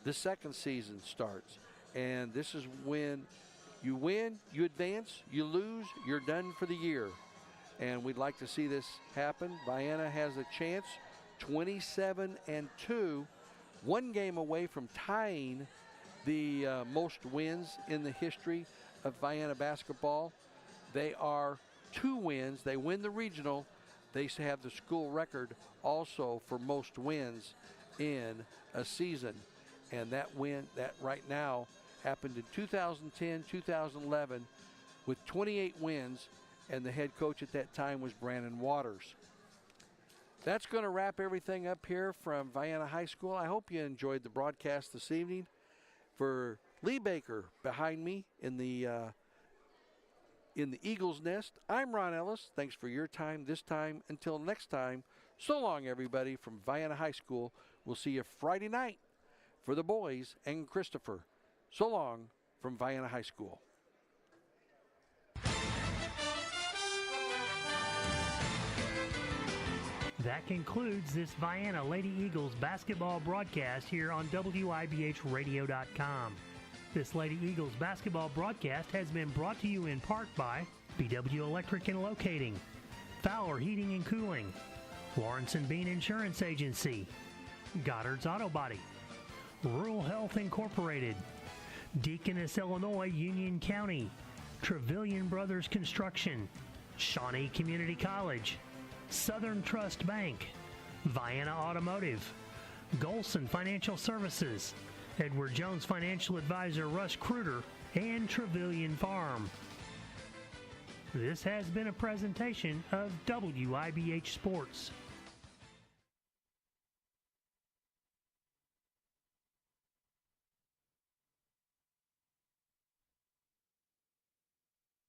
the second season starts, and this is when you win, you advance, you lose, you're done for the year. And we'd like to see this happen. Vienna has a chance, 27-2, 1 game away from tying the most wins in the history of Vienna basketball. They are 2 wins. They win the regional. They have the school record also for most wins in a season. And that win, that right now, happened in 2010, 2011 with 28 wins, and the head coach at that time was Brandon Waters. That's going to wrap everything up here from Vienna High School. I hope you enjoyed the broadcast this evening. For Lee Baker behind me in the Eagles Nest, I'm Ron Ellis. Thanks for your time this time. Until next time, so long, everybody, from Vienna High School. We'll see you Friday night for the boys and Christopher. So long from Vienna High School. That concludes this Vienna Lady Eagles basketball broadcast here on WIBHradio.com. This Lady Eagles basketball broadcast has been brought to you in part by BW Electric and Locating, Fowler Heating and Cooling, Lawrence and Bean Insurance Agency, Goddard's Auto Body, Rural Health Incorporated, Deaconess, Illinois, Union County, Trevilian Brothers Construction, Shawnee Community College, Southern Trust Bank, Vienna Automotive, Golson Financial Services, Edward Jones Financial Advisor Russ Kruger, and Trevilian Farm. This has been a presentation of WIBH Sports.